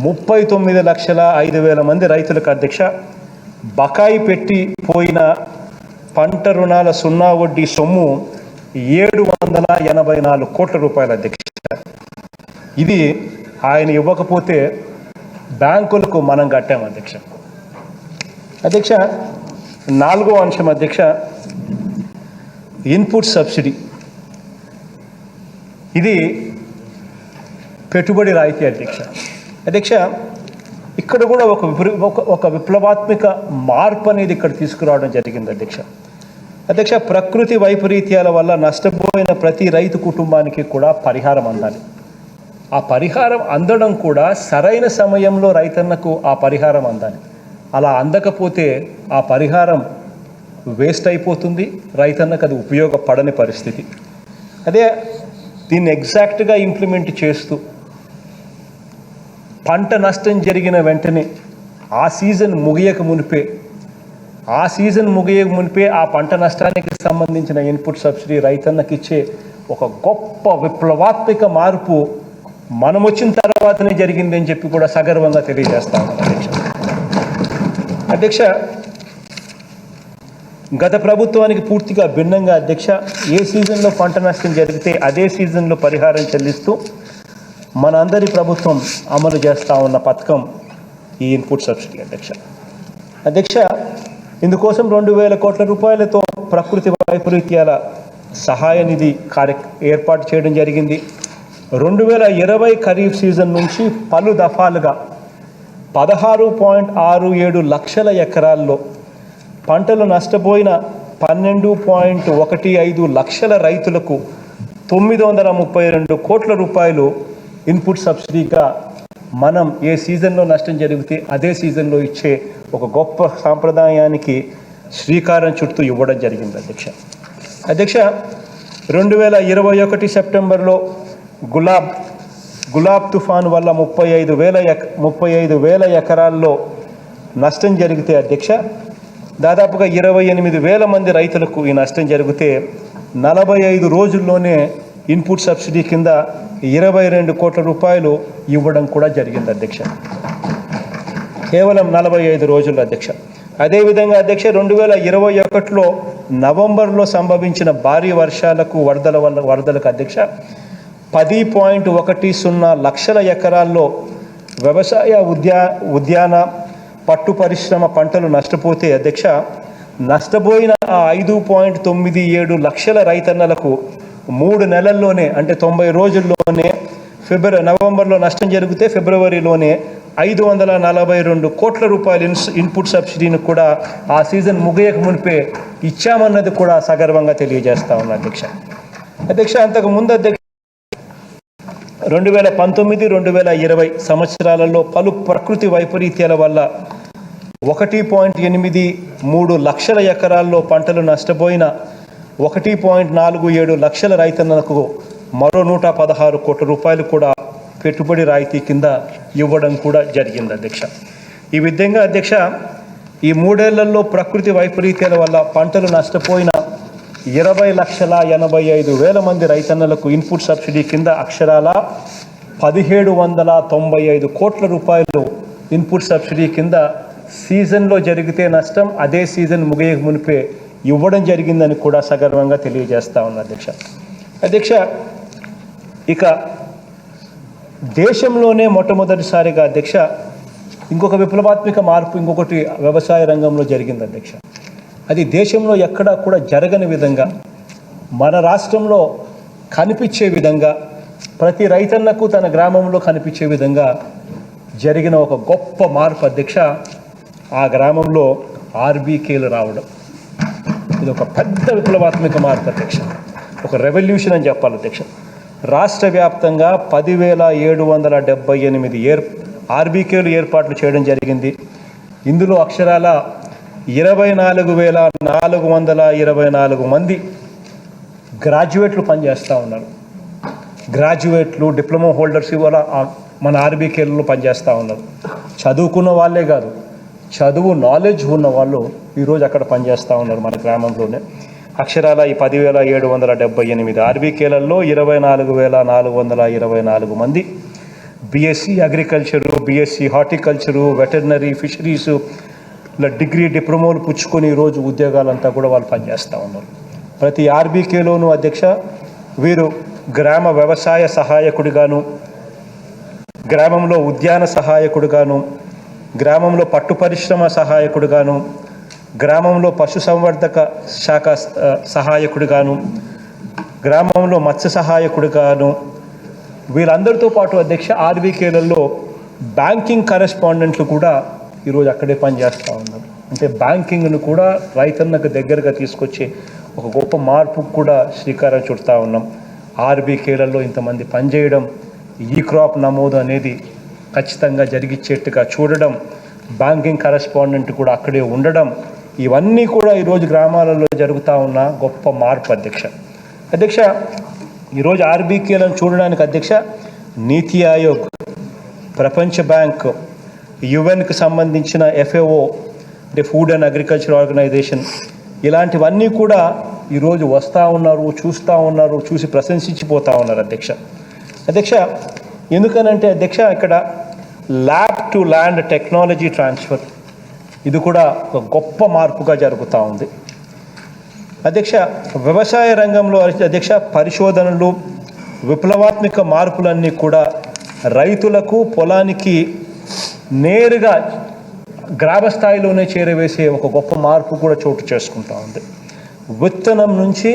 39,05,000 మంది రైతులకు అధ్యక్ష బకాయి పెట్టి పోయిన పంట రుణాల 0 వడ్డీ సొమ్ము 784 కోట్ల రూపాయల అధ్యక్ష. ఇది ఆయన ఇవ్వకపోతే బ్యాంకులకు మనం కట్టాం అధ్యక్ష. 4వ అంశం అధ్యక్ష ఇన్పుట్ సబ్సిడీ. ఇది పెట్టుబడి రాయితీ అధ్యక్ష. ఇక్కడ కూడా ఒక విప్లవాత్మక మార్పు అనేది ఇక్కడ తీసుకురావడం జరిగింది అధ్యక్ష. ప్రకృతి వైపరీత్యాల వల్ల నష్టపోయిన ప్రతి రైతు కుటుంబానికి కూడా పరిహారం అందాలి. ఆ పరిహారం అందడం కూడా సరైన సమయంలో రైతన్నకు ఆ పరిహారం అందాలి. అలా అందకపోతే ఆ పరిహారం వేస్ట్ అయిపోతుంది, రైతన్నకు అది ఉపయోగపడని పరిస్థితి. అదే దీన్ని ఎగ్జాక్ట్గా ఇంప్లిమెంట్ చేస్తూ పంట నష్టం జరిగిన వెంటనే ఆ సీజన్ ముగియక మునిపే ఆ పంట నష్టానికి సంబంధించిన ఇన్పుట్ సబ్సిడీ రైతన్నకి ఇచ్చే ఒక గొప్ప విప్లవాత్మక మార్పు మనం వచ్చిన తర్వాతనే జరిగిందని చెప్పి కూడా సగర్వంగా తెలియజేస్తా ఉన్నాను అధ్యక్ష. గత ప్రభుత్వానికి పూర్తిగా భిన్నంగా అధ్యక్ష, ఏ సీజన్లో పంట నష్టం జరిగితే అదే సీజన్లో పరిహారం చెల్లిస్తూ మనందరి ప్రభుత్వం అమలు చేస్తూ ఉన్న పథకం ఈ ఇన్పుట్ సబ్సిడీ అధ్యక్ష. ఇందుకోసం 2,000 కోట్ల రూపాయలతో ప్రకృతి వైపరీత్యాల సహాయ నిధి ఏర్పాటు చేయడం జరిగింది. 2020 ఖరీఫ్ సీజన్ నుంచి పలు దఫాలుగా 16.67 లక్షల ఎకరాల్లో పంటలు నష్టపోయిన 12.15 లక్షల రైతులకు 932 కోట్ల రూపాయలు ఇన్పుట్ సబ్సిడీగా మనం ఏ సీజన్లో నష్టం జరిగితే అదే సీజన్లో ఇచ్చే ఒక గొప్ప సాంప్రదాయానికి శ్రీకారం చుట్టూ ఇవ్వడం జరిగింది అధ్యక్ష. 2021 సెప్టెంబర్లో గులాబ్ తుఫాను వల్ల 35,000 ఎకరాల్లో నష్టం జరిగితే అధ్యక్ష, దాదాపుగా 28,000 మంది రైతులకు ఈ నష్టం జరిగితే 45 రోజుల్లోనే ఇన్పుట్ సబ్సిడీ కింద 22 కోట్ల రూపాయలు ఇవ్వడం కూడా జరిగింది అధ్యక్ష. కేవలం 45 రోజుల్లో అధ్యక్ష. అదేవిధంగా అధ్యక్ష 2021లో నవంబర్లో సంభవించిన భారీ వర్షాలకు వరదలకు అధ్యక్ష 10.10 లక్షల ఎకరాల్లో వ్యవసాయ ఉద్యాన పట్టు పరిశ్రమ పంటలు నష్టపోతే అధ్యక్ష, నష్టపోయిన ఆ 5.97 లక్షల రైతన్నలకు 3 నెలల్లోనే అంటే 90 రోజుల్లోనే నవంబర్లో నష్టం జరిగితే ఫిబ్రవరిలోనే 542 కోట్ల రూపాయల ఇన్పుట్ సబ్సిడీని కూడా ఆ సీజన్ ముగియక మునిపే ఇచ్చామన్నది కూడా సగర్వంగా తెలియజేస్తా ఉన్నా అధ్యక్ష. అంతకుముందు అధ్యక్ష 2019-2020 సంవత్సరాలలో పలు ప్రకృతి వైపరీత్యాల వల్ల 1.83 లక్షల ఎకరాల్లో పంటలు నష్టపోయిన 1.47 లక్షల రైతన్నలకు మరో 116 కోట్ల రూపాయలు కూడా పెట్టుబడి రాయితీ కింద ఇవ్వడం కూడా జరిగింది అధ్యక్ష. ఈ విధంగా అధ్యక్ష ఈ 3 ఏళ్లలో ప్రకృతి వైపరీత్యాల వల్ల పంటలు నష్టపోయిన 20,85,000 మంది రైతన్నలకు ఇన్పుట్ సబ్సిడీ కింద అక్షరాల 1,795 కోట్ల రూపాయలు ఇన్పుట్ సబ్సిడీ కింద సీజన్లో జరిగితే నష్టం అదే సీజన్ ముగియక మునిపే ఇవ్వడం జరిగిందని కూడా సగర్వంగా తెలియజేస్తా ఉన్నా అధ్యక్ష. ఇక దేశంలోనే మొట్టమొదటిసారిగా అధ్యక్ష ఇంకొక విప్లవాత్మక మార్పు ఇంకొకటి వ్యవసాయ రంగంలో జరిగింది అధ్యక్ష. అది దేశంలో ఎక్కడా కూడా జరగని విధంగా మన రాష్ట్రంలో కనిపించే విధంగా ప్రతి రైతన్నకు తన గ్రామంలో కనిపించే విధంగా జరిగిన ఒక గొప్ప మార్పు అధ్యక్ష. ఆ గ్రామంలో ఆర్బీకేలు రావడం ఇది ఒక పెద్ద విప్లవాత్మక మార్పు అధ్యక్ష, ఒక రెవల్యూషన్ అని చెప్పాలి అధ్యక్ష. రాష్ట్ర వ్యాప్తంగా 10,778 ఆర్బీకేలు ఏర్పాట్లు చేయడం జరిగింది. ఇందులో అక్షరాల 24,424 మంది గ్రాడ్యుయేట్లు పనిచేస్తూ ఉన్నారు. గ్రాడ్యుయేట్లు, డిప్లొమా హోల్డర్స్ ఇవాళ మన ఆర్బీకేలలో పనిచేస్తూ ఉన్నారు. చదువుకున్న వాళ్ళే కాదు, చదువు నాలెడ్జ్ ఉన్న వాళ్ళు ఈరోజు అక్కడ పనిచేస్తూ ఉన్నారు మన గ్రామంలోనే. అక్షరాల ఈ 10,778 ఆర్బీకేలలో 24,424 మంది BSc agriculture, BSc horticulture, veterinary, fisheries ఇలా డిగ్రీ డిప్లొమాలు పుచ్చుకొని ఈరోజు ఉద్యోగాలంతా కూడా వాళ్ళు పనిచేస్తూ ఉన్నారు. ప్రతి ఆర్బీకేలోనూ అధ్యక్ష వీరు గ్రామ వ్యవసాయ సహాయకుడిగాను, గ్రామంలో ఉద్యాన సహాయకుడిగాను, గ్రామంలో పట్టు పరిశ్రమ సహాయకుడిగాను, గ్రామంలో పశుసంవర్ధక శాఖ సహాయకుడిగాను, గ్రామంలో మత్స్య సహాయకుడిగాను, వీళ్ళందరితో పాటు అధ్యక్ష ఆర్బీకేలలో బ్యాంకింగ్ కరెస్పాండెంట్లు కూడా ఈరోజు అక్కడే పనిచేస్తూ ఉన్నారు. అంటే బ్యాంకింగ్ను కూడా రైతన్నకు దగ్గరగా తీసుకొచ్చే ఒక గొప్ప మార్పు కూడా శ్రీకారం చుడతా ఉన్నాం. ఆర్బీకేలలో ఇంతమంది పనిచేయడం ఈ క్రాప్ నమోదు అనేది ఖచ్చితంగా జరిగిచ్చేట్టుగా చూడడం, బ్యాంకింగ్ కరెస్పాండెంట్ కూడా అక్కడే ఉండడం, ఇవన్నీ కూడా ఈరోజు గ్రామాలలో జరుగుతూ ఉన్న గొప్ప మార్పు అధ్యక్ష. ఈరోజు ఆర్బీకేలను చూడడానికి అధ్యక్ష నీతి ఆయోగ్, ప్రపంచ బ్యాంక్, యుఎన్కి సంబంధించిన FAO అంటే ఫుడ్ అండ్ అగ్రికల్చర్ ఆర్గనైజేషన్, ఇలాంటివన్నీ కూడా ఈరోజు వస్తూ ఉన్నారు, చూస్తూ ఉన్నారు, చూసి ప్రశంసించిపోతూ ఉన్నారు అధ్యక్ష. ఎందుకనంటే అధ్యక్ష ఇక్కడ lab to land technology transfer ఇది కూడా ఒక గొప్ప మార్పుగా జరుగుతూ ఉంది అధ్యక్ష. వ్యవసాయ రంగంలో అధ్యక్ష పరిశోధనలు, విప్లవాత్మక మార్పులన్నీ కూడా రైతులకు పొలానికి నేరుగా గ్రామ స్థాయిలోనే చేరవేసే ఒక గొప్ప మార్పు కూడా చోటు చేసుకుంటూ ఉంది. విత్తనం నుంచి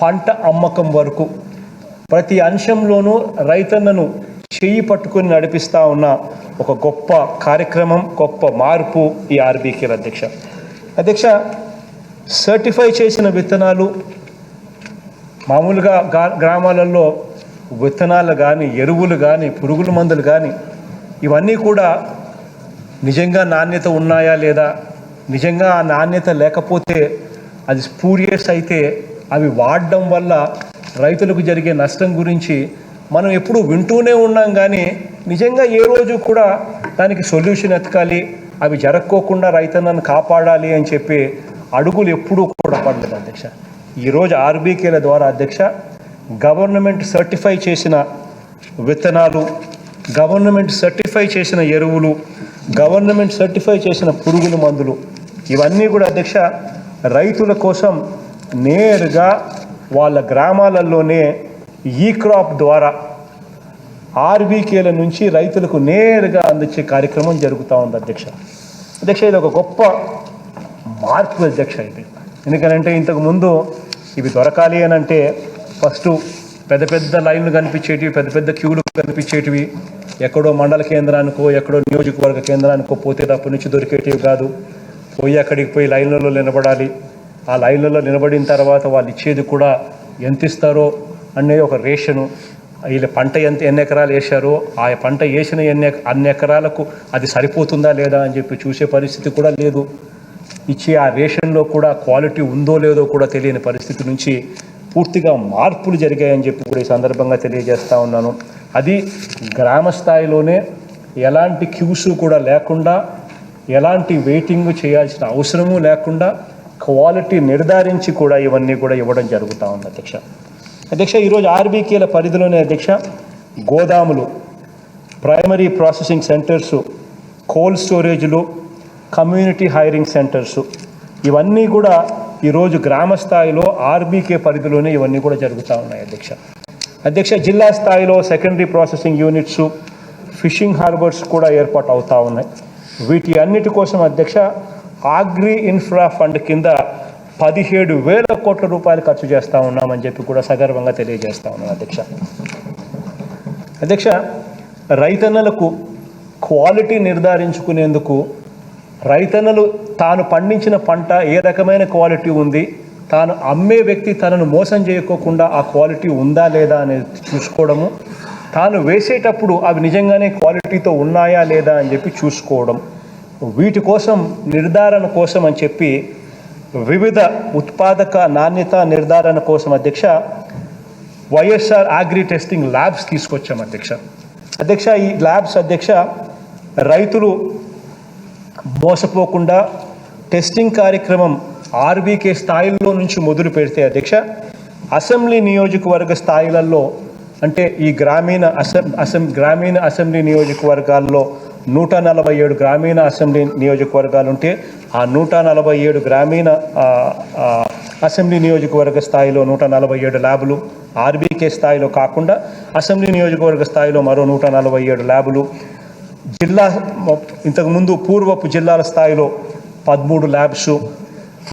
పంట అమ్మకం వరకు ప్రతి అంశంలోనూ రైతన్నను చెయ్యి పట్టుకొని నడిపిస్తూ ఉన్న ఒక గొప్ప కార్యక్రమం, గొప్ప మార్పు ఈ ఆర్బీకేల అధ్యక్ష. సర్టిఫై చేసిన విత్తనాలు మామూలుగా గ్రామాలలో విత్తనాలు కానీ, ఎరువులు కానీ, పురుగుల మందులు కానీ ఇవన్నీ కూడా నిజంగా నాణ్యత ఉన్నాయా లేదా, నిజంగా ఆ నాణ్యత లేకపోతే అది స్పూరియస్ అయితే అవి వాడడం వల్ల రైతులకు జరిగే నష్టం గురించి మనం ఎప్పుడూ వింటూనే ఉన్నాం. కానీ నిజంగా ఏ రోజు కూడా దానికి సొల్యూషన్ ఎతకాలి, అవి జరక్కోకుండా రైతన్నను కాపాడాలి అని చెప్పి అడుగులు ఎప్పుడూ కూడా పడలేదు అధ్యక్ష. ఈరోజు ఆర్బీకేల ద్వారా అధ్యక్ష గవర్నమెంట్ సర్టిఫై చేసిన విత్తనాలు, గవర్నమెంట్ సర్టిఫై చేసిన ఎరువులు, గవర్నమెంట్ సర్టిఫై చేసిన పురుగుల మందులు ఇవన్నీ కూడా అధ్యక్ష రైతుల కోసం నేరుగా వాళ్ళ గ్రామాలలోనే ఈ క్రాప్ ద్వారా ఆర్బీకేల నుంచి రైతులకు నేరుగా అందించే కార్యక్రమం జరుగుతూ ఉంది అధ్యక్ష. ఇది ఒక గొప్ప మార్పు అధ్యక్ష. ఇది ఎందుకనంటే ఇంతకుముందు ఇవి దొరకాలి అని అంటే ఫస్ట్ పెద్ద పెద్ద లైన్లు కనిపించేటివి, పెద్ద పెద్ద క్యూలు కనిపించేటివి, ఎక్కడో మండల కేంద్రానికో ఎక్కడో నియోజకవర్గ కేంద్రానికో పోతే తప్ప నుంచి దొరికేటివి కాదు. అక్కడికి పోయి లైన్లలో నిలబడాలి. ఆ లైన్లలో నిలబడిన తర్వాత వాళ్ళు ఇచ్చేది కూడా ఎంత ఇస్తారో అనేది ఒక రేషను, వీళ్ళ పంట ఎన్ని ఎకరాలు వేశారో ఆ పంట వేసిన అన్ని ఎకరాలకు అది సరిపోతుందా లేదా అని చెప్పి చూసే పరిస్థితి కూడా లేదు. ఇచ్చే ఆ రేషన్లో కూడా క్వాలిటీ ఉందో లేదో కూడా తెలియని పరిస్థితి నుంచి పూర్తిగా మార్పులు జరిగాయని చెప్పి కూడా ఈ సందర్భంగా తెలియజేస్తూ ఉన్నాను. అది గ్రామ స్థాయిలోనే ఎలాంటి క్యూస్ కూడా లేకుండా, ఎలాంటి వెయిటింగ్ చేయాల్సిన అవసరము లేకుండా క్వాలిటీ నిర్ధారించి కూడా ఇవన్నీ కూడా ఇవ్వడం జరుగుతూ ఉంది అధ్యక్ష. ఈరోజు ఆర్బీకేల పరిధిలోనే అధ్యక్ష గోదాములు, ప్రైమరీ ప్రాసెసింగ్ సెంటర్సు, కోల్డ్ స్టోరేజ్లు, కమ్యూనిటీ హైరింగ్ సెంటర్సు ఇవన్నీ కూడా ఈరోజు గ్రామ స్థాయిలో ఆర్బీకే పరిధిలోనే ఇవన్నీ కూడా జరుగుతూ ఉన్నాయి అధ్యక్ష. జిల్లా స్థాయిలో secondary processing units, fishing harbours కూడా ఏర్పాటు అవుతూ ఉన్నాయి. వీటి అన్నిటి కోసం అధ్యక్ష అగ్రి ఇన్ఫ్రా ఫండ్ కింద 17,000 కోట్ల రూపాయలు ఖర్చు చేస్తూ ఉన్నామని చెప్పి కూడా సగర్వంగా తెలియజేస్తూ ఉన్నాం అధ్యక్ష. రైతన్నలకు క్వాలిటీ నిర్ధారించుకునేందుకు రైతన్నలు తాను పండించిన పంట ఏ రకమైన క్వాలిటీ ఉంది, తాను అమ్మే వ్యక్తి తనను మోసం చేయకోకుండా ఆ క్వాలిటీ ఉందా లేదా అనేది చూసుకోవడము, తాను వేసేటప్పుడు అవి నిజంగానే క్వాలిటీతో ఉన్నాయా లేదా అని చెప్పి చూసుకోవడం, వీటి కోసం నిర్ధారణ కోసం అని చెప్పి వివిధ ఉత్పాదక నాణ్యత నిర్ధారణ కోసం అధ్యక్ష వైఎస్ఆర్ అగ్రి టెస్టింగ్ ల్యాబ్స్ తీసుకొచ్చాం అధ్యక్ష. ఈ ల్యాబ్స్ అధ్యక్ష రైతులు మోసపోకుండా టెస్టింగ్ కార్యక్రమం ఆర్బీకే స్థాయిలో నుంచి మొదలు పెడితే అధ్యక్ష అసెంబ్లీ నియోజకవర్గ స్థాయిలలో అంటే ఈ గ్రామీణ అసెంబ్లీ నియోజకవర్గాల్లో 147 గ్రామీణ అసెంబ్లీ నియోజకవర్గాలు ఉంటే ఆ 147 గ్రామీణ అసెంబ్లీ నియోజకవర్గ స్థాయిలో 147 ల్యాబులు, ఆర్బీకే స్థాయిలో కాకుండా అసెంబ్లీ నియోజకవర్గ స్థాయిలో మరో 147 ల్యాబులు, జిల్లా ఇంతకుముందు పూర్వపు జిల్లాల స్థాయిలో 13 ల్యాబ్స్,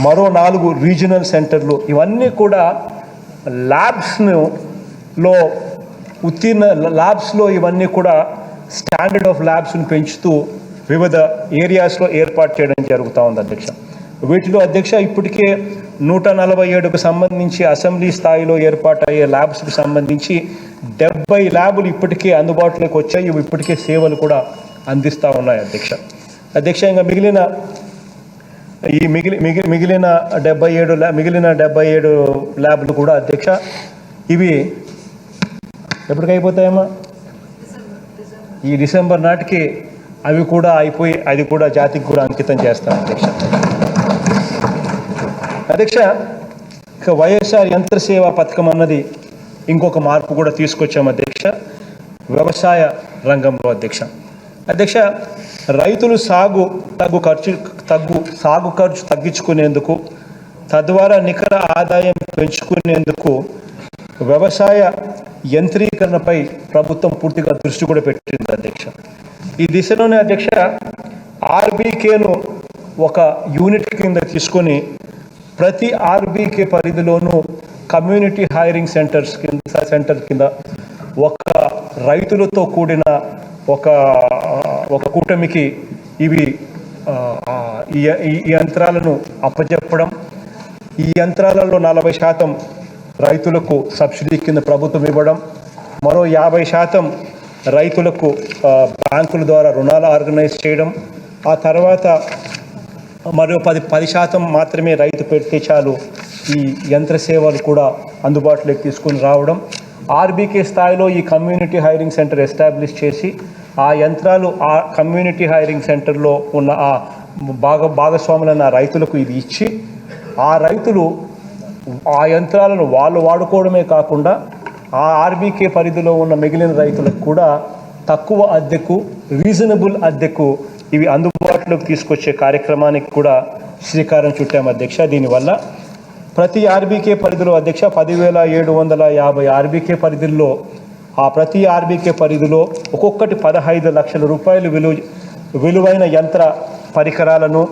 మరో 4 రీజనల్ సెంటర్లు, ఇవన్నీ కూడా ల్యాబ్స్లో ఇవన్నీ కూడా స్టాండర్డ్ ఆఫ్ ల్యాబ్స్ను పెంచుతూ వివిధ ఏరియాస్లో ఏర్పాటు చేయడం జరుగుతూ ఉంది వీటిలో అధ్యక్ష ఇప్పటికే 147కు సంబంధించి అసెంబ్లీ స్థాయిలో ఏర్పాటయ్యే ల్యాబ్స్కి సంబంధించి 70 ల్యాబులు ఇప్పటికే అందుబాటులోకి వచ్చాయి. ఇవి ఇప్పటికే సేవలు కూడా అందిస్తూ ఉన్నాయి అధ్యక్ష. ఇంకా మిగిలిన 77 ల్యాబ్లు కూడా అధ్యక్ష ఇవి ఎప్పటికైపోతాయమ్మా? ఈ డిసెంబర్ నాటికి అవి కూడా అయిపోయి అది కూడా జాతికి కూడా అంకితం చేస్తాం అధ్యక్ష. ఇక వైఎస్ఆర్ యంత్ర సేవా పథకం అన్నది ఇంకొక మార్పు కూడా తీసుకొచ్చాం అధ్యక్ష వ్యవసాయ రంగంలో అధ్యక్ష. రైతులు సాగు ఖర్చు తగ్గించుకునేందుకు, తద్వారా నికర ఆదాయం పెంచుకునేందుకు వ్యవసాయ యంత్రీకరణపై ప్రభుత్వం పూర్తిగా దృష్టి కూడా పెట్టింది అధ్యక్ష. ఈ దిశలోనే అధ్యక్ష ఆర్బీకేను ఒక యూనిట్ కింద తీసుకొని ప్రతి ఆర్బీకే పరిధిలోనూ కమ్యూనిటీ హైరింగ్ సెంటర్ కింద ఒక రైతులతో కూడిన ఒక కూటమికి ఇవి ఈ యంత్రాలను అప్పచెప్పడం, ఈ యంత్రాలలో 40% రైతులకు సబ్సిడీ కింద ప్రభుత్వం ఇవ్వడం, మరో 50% రైతులకు బ్యాంకుల ద్వారా రుణాలు ఆర్గనైజ్ చేయడం, ఆ తర్వాత మరో 10% మాత్రమే రైతు పెడితే చాలు ఈ యంత్ర సేవలు కూడా అందుబాటులోకి తీసుకుని రావడం, ఆర్బీకే స్థాయిలో ఈ కమ్యూనిటీ హైరింగ్ సెంటర్ ఎస్టాబ్లిష్ చేసి ఆ యంత్రాలు ఆ కమ్యూనిటీ హైరింగ్ సెంటర్లో ఉన్న ఆ భాగస్వాములైన రైతులకు ఇది ఇచ్చి ఆ రైతులు ఆ యంత్రాలను వాళ్ళు వాడుకోవడమే కాకుండా ఆ ఆర్బీకే పరిధిలో ఉన్న మిగిలిన రైతులకు కూడా తక్కువ అద్దెకు, రీజనబుల్ అద్దెకు ఇవి అందుబాటులోకి తీసుకొచ్చే కార్యక్రమానికి కూడా శ్రీకారం చుట్టాము అధ్యక్ష. దీనివల్ల ప్రతి ఆర్బీకే పరిధిలో అధ్యక్ష 10,750 ఆర్బీకే పరిధిలో ఆ ప్రతి ఆర్బీకే పరిధిలో ఒక్కొక్కటి 15 లక్షల రూపాయలు విలువైన యంత్ర పరికరాలను,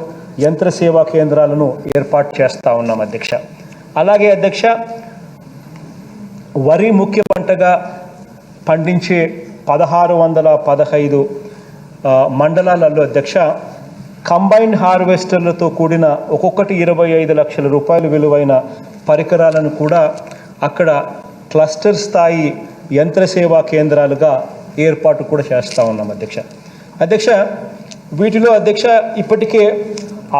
యంత్ర సేవా కేంద్రాలను ఏర్పాటు చేస్తూ ఉన్నాం అధ్యక్ష. అలాగే అధ్యక్ష వరి ముఖ్య పంటగా పండించే 1615 మండలాలలో అధ్యక్ష కంబైన్డ్ హార్వెస్టర్లతో కూడిన ఒక్కొక్కటి 25 లక్షల రూపాయలు విలువైన పరికరాలను కూడా అక్కడ క్లస్టర్ స్థాయి యంత్ర సేవా కేంద్రాలుగా ఏర్పాటు కూడా చేస్తూ ఉన్నాం అధ్యక్ష. వీటిలో అధ్యక్ష ఇప్పటికే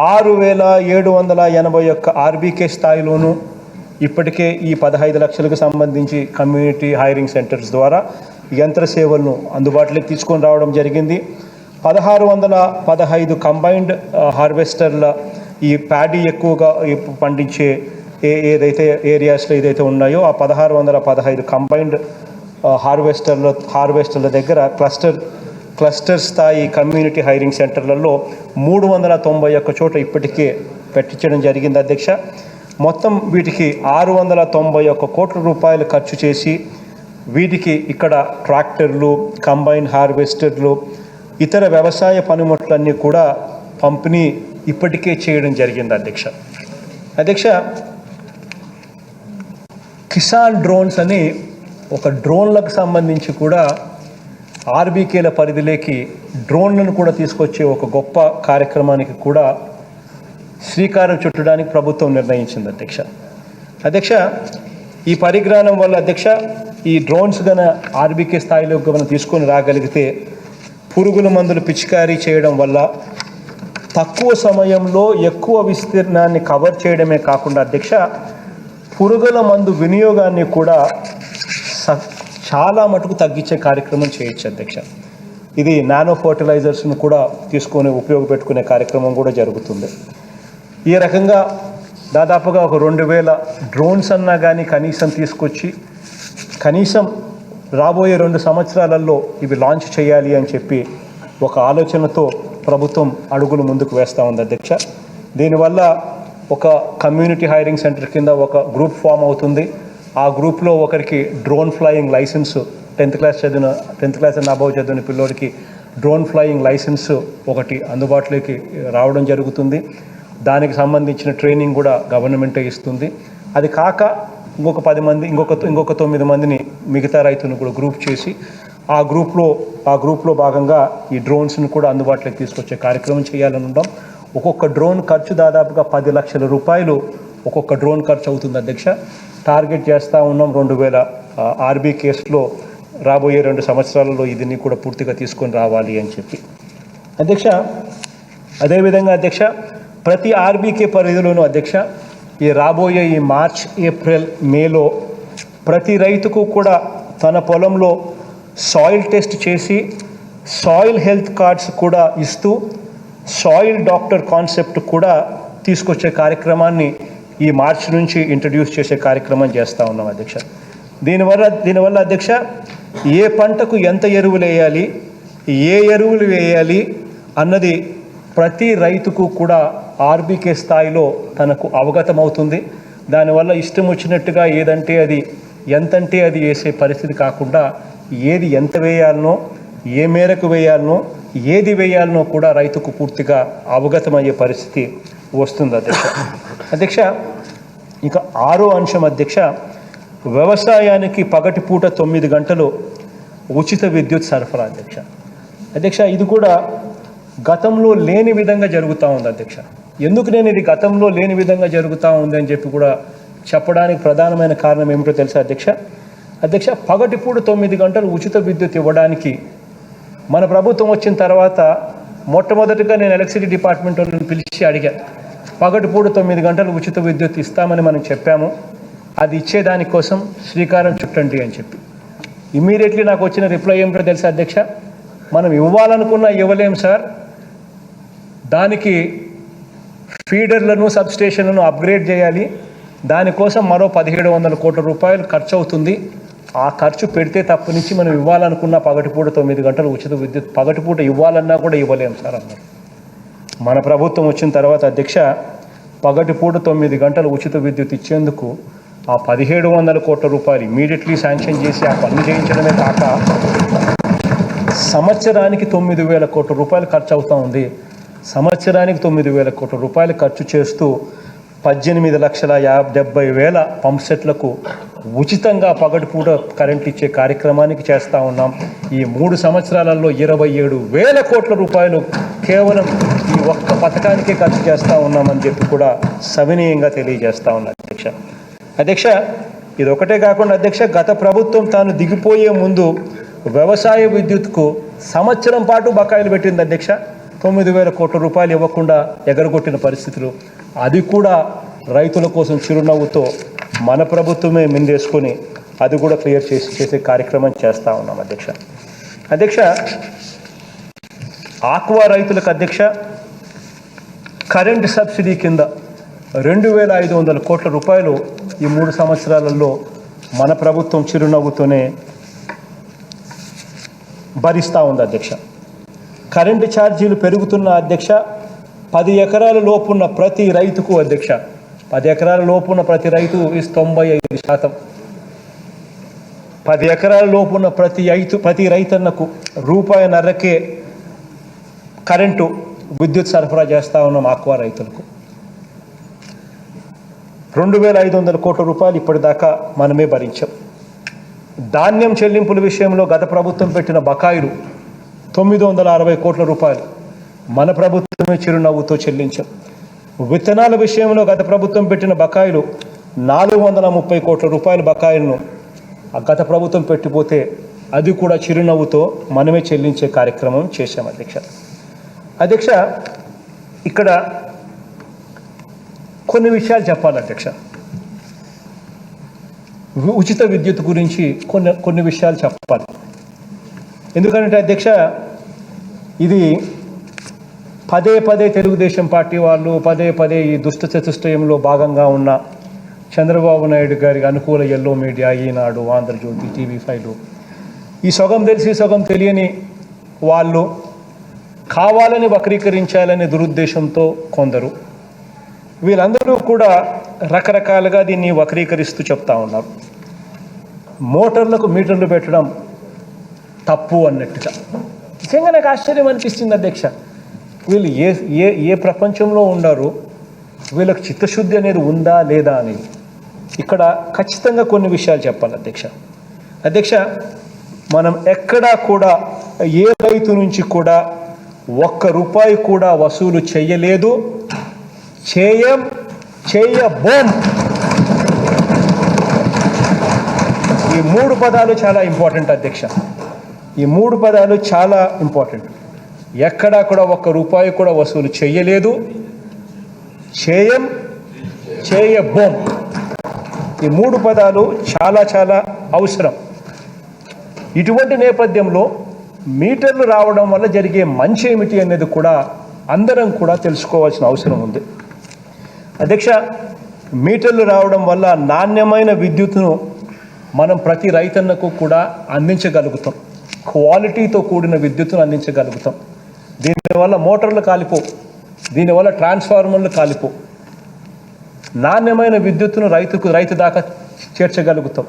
6,781 ఆర్బీకే స్థాయిలోనూ ఇప్పటికే ఈ 15 లక్షలకు సంబంధించి కమ్యూనిటీ హైరింగ్ సెంటర్స్ ద్వారా యంత్ర సేవలను అందుబాటులోకి తీసుకొని రావడం జరిగింది. 1615 కంబైన్డ్ హార్వెస్టర్ల ఈ ప్యాడీ ఎక్కువగా పండించే ఏదైతే ఏరియాస్లో ఏదైతే ఉన్నాయో ఆ 1615 కంబైన్డ్ హార్వెస్టర్ల దగ్గర క్లస్టర్ స్థాయి కమ్యూనిటీ హైరింగ్ సెంటర్లలో 391 చోట ఇప్పటికే పెట్టించడం జరిగింది అధ్యక్ష. మొత్తం వీటికి 691 కోట్ల రూపాయలు ఖర్చు చేసి వీటికి ఇక్కడ ట్రాక్టర్లు, కంబైన్ హార్వెస్టర్లు, ఇతర వ్యవసాయ పనిముట్లన్నీ కూడా పంపిణీ ఇప్పటికే చేయడం జరిగింది అధ్యక్ష. కిసాన్ డ్రోన్స్ అని ఒక డ్రోన్లకు సంబంధించి కూడా ఆర్బీకేల పరిధిలోకి డ్రోన్లను కూడా తీసుకొచ్చే ఒక గొప్ప కార్యక్రమానికి కూడా శ్రీకారం చుట్టడానికి ప్రభుత్వం నిర్ణయించింది అధ్యక్ష. ఈ పరిజ్ఞానం వల్ల అధ్యక్ష ఈ డ్రోన్స్ గన ఆర్బీకే స్థాయిలో మనం తీసుకొని రాగలిగితే పురుగుల మందులు పిచికారీ చేయడం వల్ల తక్కువ సమయంలో ఎక్కువ విస్తీర్ణాన్ని కవర్ చేయడమే కాకుండా అధ్యక్ష పురుగుల మందు వినియోగాన్ని కూడా చాలా మటుకు తగ్గించే కార్యక్రమం చేయొచ్చు అధ్యక్ష. ఇది నానో ఫర్టిలైజర్స్ను కూడా తీసుకొని ఉపయోగపెట్టుకునే కార్యక్రమం కూడా జరుగుతుంది. ఈ రకంగా దాదాపుగా ఒక 2000 డ్రోన్స్ అన్నా కానీ కనీసం తీసుకొచ్చి కనీసం రాబోయే 2 సంవత్సరాలలో ఇవి లాంచ్ చేయాలి అని చెప్పి ఒక ఆలోచనతో ప్రభుత్వం అడుగులు ముందుకు వేస్తూ ఉంది అధ్యక్ష. దీనివల్ల ఒక కమ్యూనిటీ హైరింగ్ సెంటర్ కింద ఒక గ్రూప్ ఫామ్ అవుతుంది. ఆ గ్రూప్లో ఒకరికి drone flying license 10th class and above చదివిన పిల్లోడికి డ్రోన్ ఫ్లయింగ్ లైసెన్స్ ఒకటి అందుబాటులోకి రావడం జరుగుతుంది. దానికి సంబంధించిన ట్రైనింగ్ కూడా గవర్నమెంటే ఇస్తుంది. అది కాక ఇంకొక 10 మంది ఇంకొక 9 మందిని మిగతా రైతులను కూడా గ్రూప్ చేసి ఆ గ్రూప్లో భాగంగా ఈ డ్రోన్స్ను కూడా అందుబాటులోకి తీసుకొచ్చే కార్యక్రమం చేయాలని ఉన్నాం. ఒక్కొక్క డ్రోన్ ఖర్చు దాదాపుగా 10 లక్షల రూపాయలు ఒక్కొక్క డ్రోన్ ఖర్చు అవుతుంది అధ్యక్ష. టార్గెట్ చేస్తూ ఉన్నాం 2000 ఆర్బీ కేసులో రాబోయే 2 సంవత్సరాలలో దీన్ని కూడా పూర్తిగా తీసుకొని రావాలి అని చెప్పి అధ్యక్ష. అదేవిధంగా అధ్యక్ష, ప్రతి ఆర్బీకే పరిధిలోనూ అధ్యక్ష ఈ రాబోయే ఈ మార్చ్, ఏప్రిల్, మేలో ప్రతి రైతుకు కూడా తన పొలంలో సాయిల్ టెస్ట్ చేసి సాయిల్ హెల్త్ కార్డ్స్ కూడా ఇస్తూ సాయిల్ డాక్టర్ కాన్సెప్ట్ కూడా తీసుకొచ్చే కార్యక్రమాన్ని ఈ మార్చ్ నుంచి ఇంట్రడ్యూస్ చేసే కార్యక్రమం చేస్తూ ఉన్నాం అధ్యక్ష. దీనివల్ల అధ్యక్ష ఏ పంటకు ఎంత ఎరువులు వేయాలి, ఏ ఎరువులు వేయాలి అన్నది ప్రతి రైతుకు కూడా ఆర్బీకే స్థాయిలో తనకు అవగతమవుతుంది. దానివల్ల ఇష్టం వచ్చినట్టుగా ఏదంటే అది, ఎంతంటే అది వేసే పరిస్థితి కాకుండా ఏది ఎంత వేయాలనో, ఏ మేరకు వేయాలనో, ఏది వేయాలనో కూడా రైతుకు పూర్తిగా అవగతమయ్యే పరిస్థితి వస్తుంది అధ్యక్ష. అధ్యక్ష, ఇక 6వ అంశం అధ్యక్ష, వ్యవసాయానికి పగటిపూట 9 గంటలు ఉచిత విద్యుత్ సరఫరా అధ్యక్ష. అధ్యక్ష, ఇది కూడా గతంలో లేని విధంగా జరుగుతూ ఉంది అధ్యక్ష. ఎందుకు నేను ఇది గతంలో లేని విధంగా జరుగుతూ ఉంది అని చెప్పి కూడా చెప్పడానికి ప్రధానమైన కారణం ఏమిటో తెలుసా అధ్యక్ష? అధ్యక్ష, పగటిపూట 9 గంటలు ఉచిత విద్యుత్ ఇవ్వడానికి మన ప్రభుత్వం వచ్చిన తర్వాత మొట్టమొదటిగా నేను ఎలక్ట్రిసిటీ డిపార్ట్మెంట్ వాళ్ళని పిలిచి అడిగా, పగటిపూట 9 గంటలు ఉచిత విద్యుత్ ఇస్తామని మనం చెప్పాము, అది ఇచ్చేదానికోసం శ్రీకారం చుట్టండి అని చెప్పి. ఇమ్మీడియట్లీ నాకు వచ్చిన రిప్లై ఏమిటో తెలుసా అధ్యక్ష? మనం ఇవ్వాలనుకున్నా ఇవ్వలేం సార్, దానికి ఫీడర్లను, సబ్స్టేషన్లను అప్గ్రేడ్ చేయాలి, దానికోసం మరో 1700 కోట్ల రూపాయలు ఖర్చు అవుతుంది, ఆ ఖర్చు పెడితే తప్పనించి మనం ఇవ్వాలనుకున్న పగటిపూట 9 గంటలు ఉచిత విద్యుత్ పగటిపూట ఇవ్వాలన్నా కూడా ఇవ్వలేం సార్ అన్నారు. మన ప్రభుత్వం వచ్చిన తర్వాత అధ్యక్ష పగటిపూట 9 గంటలు ఉచిత విద్యుత్ ఇచ్చేందుకు ఆ 1700 కోట్ల రూపాయలు ఇమీడియట్లీ శాంక్షన్ చేసి ఆ పనులు చేయించడమే కాక సంవత్సరానికి 9,000 కోట్ల రూపాయలు ఖర్చు అవుతూ ఉంది. సంవత్సరానికి 9,000 కోట్ల రూపాయలు ఖర్చు చేస్తూ 18,70,000 పంప్ సెట్లకు ఉచితంగా పగటిపూట కరెంట్ ఇచ్చే కార్యక్రమానికి చేస్తూ ఉన్నాం. ఈ 3 సంవత్సరాలలో 27,000 కోట్ల రూపాయలు కేవలం ఈ ఒక్క పథకానికే ఖర్చు చేస్తూ ఉన్నామని చెప్పి కూడా సవినీయంగా తెలియజేస్తూ ఉన్నాం అధ్యక్ష. అధ్యక్ష, ఇది ఒకటే కాకుండా అధ్యక్ష, గత ప్రభుత్వం తాను దిగిపోయే ముందు వ్యవసాయ విద్యుత్కు సంవత్సరం పాటు బకాయిలు పెట్టింది అధ్యక్ష. 9,000 కోట్ల రూపాయలు ఇవ్వకుండా ఎగరగొట్టిన పరిస్థితులు, అది కూడా రైతుల కోసం చిరునవ్వుతో మన ప్రభుత్వమే మిందేసుకొని అది కూడా క్లియర్ చేసే కార్యక్రమం చేస్తూ ఉన్నాం అధ్యక్ష. అధ్యక్ష, ఆక్వా రైతులకు అధ్యక్ష కరెంట్ సబ్సిడీ కింద 2,500 కోట్ల రూపాయలు ఈ 3 సంవత్సరాలలో మన ప్రభుత్వం చిరునవ్వుతోనే భరిస్తూ ఉంది అధ్యక్ష. కరెంటు ఛార్జీలు పెరుగుతున్న అధ్యక్ష 10 ఎకరాల లోపున్న ప్రతి రైతుకు అధ్యక్ష 10 ఎకరాల లోపున్న ప్రతి రైతు 95%, 10 ఎకరాల లోపున్న ప్రతి రైతన్నకు ₹1.5కే కరెంటు విద్యుత్ సరఫరా చేస్తూ ఉన్నాం ఆక్వా రైతులకు. 2,500 కోట్ల రూపాయలు ఇప్పటిదాకా మనమే భరించాం. ధాన్యం చెల్లింపుల విషయంలో గత ప్రభుత్వం పెట్టిన బకాయిలు 960 కోట్ల రూపాయలు మన ప్రభుత్వమే చిరునవ్వుతో చెల్లించాం. విత్తనాల విషయంలో గత ప్రభుత్వం పెట్టిన బకాయిలు 430 కోట్ల రూపాయల బకాయిలను గత ప్రభుత్వం పెట్టిపోతే అది కూడా చిరునవ్వుతో మనమే చెల్లించే కార్యక్రమం చేశాం అధ్యక్ష. అధ్యక్ష, ఇక్కడ కొన్ని విషయాలు చెప్పాలి అధ్యక్ష. ఉచిత విద్యుత్ గురించి కొన్ని విషయాలు చెప్పాలి. ఎందుకంటే అధ్యక్ష, ఇది పదే తెలుగుదేశం పార్టీ వాళ్ళు పదే ఈ దుష్ట చతుష్టయంలో భాగంగా ఉన్న చంద్రబాబు నాయుడు గారికి అనుకూల ఎల్లో మీడియా, ఈనాడు, ఆంధ్రజ్యోతి, TV5 ఈ సగం తెలిసి సగం తెలియని వాళ్ళు కావాలని వక్రీకరించాలనే దురుద్దేశంతో కొందరు, వీళ్ళందరూ కూడా రకరకాలుగా దీన్ని వక్రీకరిస్తూ చెప్తా ఉన్నారు. మోటార్లకు మీటర్లు పెట్టడం తప్పు అన్నట్టుగా. నిజంగా నాకు ఆశ్చర్యం అనిపిస్తుంది అధ్యక్ష. వీళ్ళు ఏ ప్రపంచంలో ఉన్నారు, వీళ్ళకి చిత్తశుద్ధి అనేది ఉందా లేదా అనేది ఇక్కడ ఖచ్చితంగా కొన్ని విషయాలు చెప్పాలి అధ్యక్ష. అధ్యక్ష, మనం ఎక్కడా కూడా ఏ రైతు నుంచి కూడా రూపాయి కూడా వసూలు చేయలేదు, చేయబోం. ఈ 3 పదాలు చాలా ఇంపార్టెంట్ అధ్యక్ష. ఈ 3 పదాలు చాలా ఇంపార్టెంట్. ఎక్కడా కూడా రూపాయి కూడా వసూలు చేయలేదు, చేయబోం. ఈ 3 పదాలు చాలా చాలా అవసరం. ఇటువంటి నేపథ్యంలో మీటర్లు రావడం వల్ల జరిగే మంచి ఏమిటి అనేది కూడా అందరం కూడా తెలుసుకోవాల్సిన అవసరం ఉంది అధ్యక్ష. మీటర్లు రావడం వల్ల నాణ్యమైన విద్యుత్తును మనం ప్రతి రైతన్నకు కూడా అందించగలుగుతాం, క్వాలిటీతో కూడిన విద్యుత్తును అందించగలుగుతాం. దీనివల్ల మోటార్లు కాలిపో, దీనివల్ల ట్రాన్స్ఫార్మర్లు కాలిపో, నాణ్యమైన విద్యుత్తును రైతు దాకా చేర్చగలుగుతాం.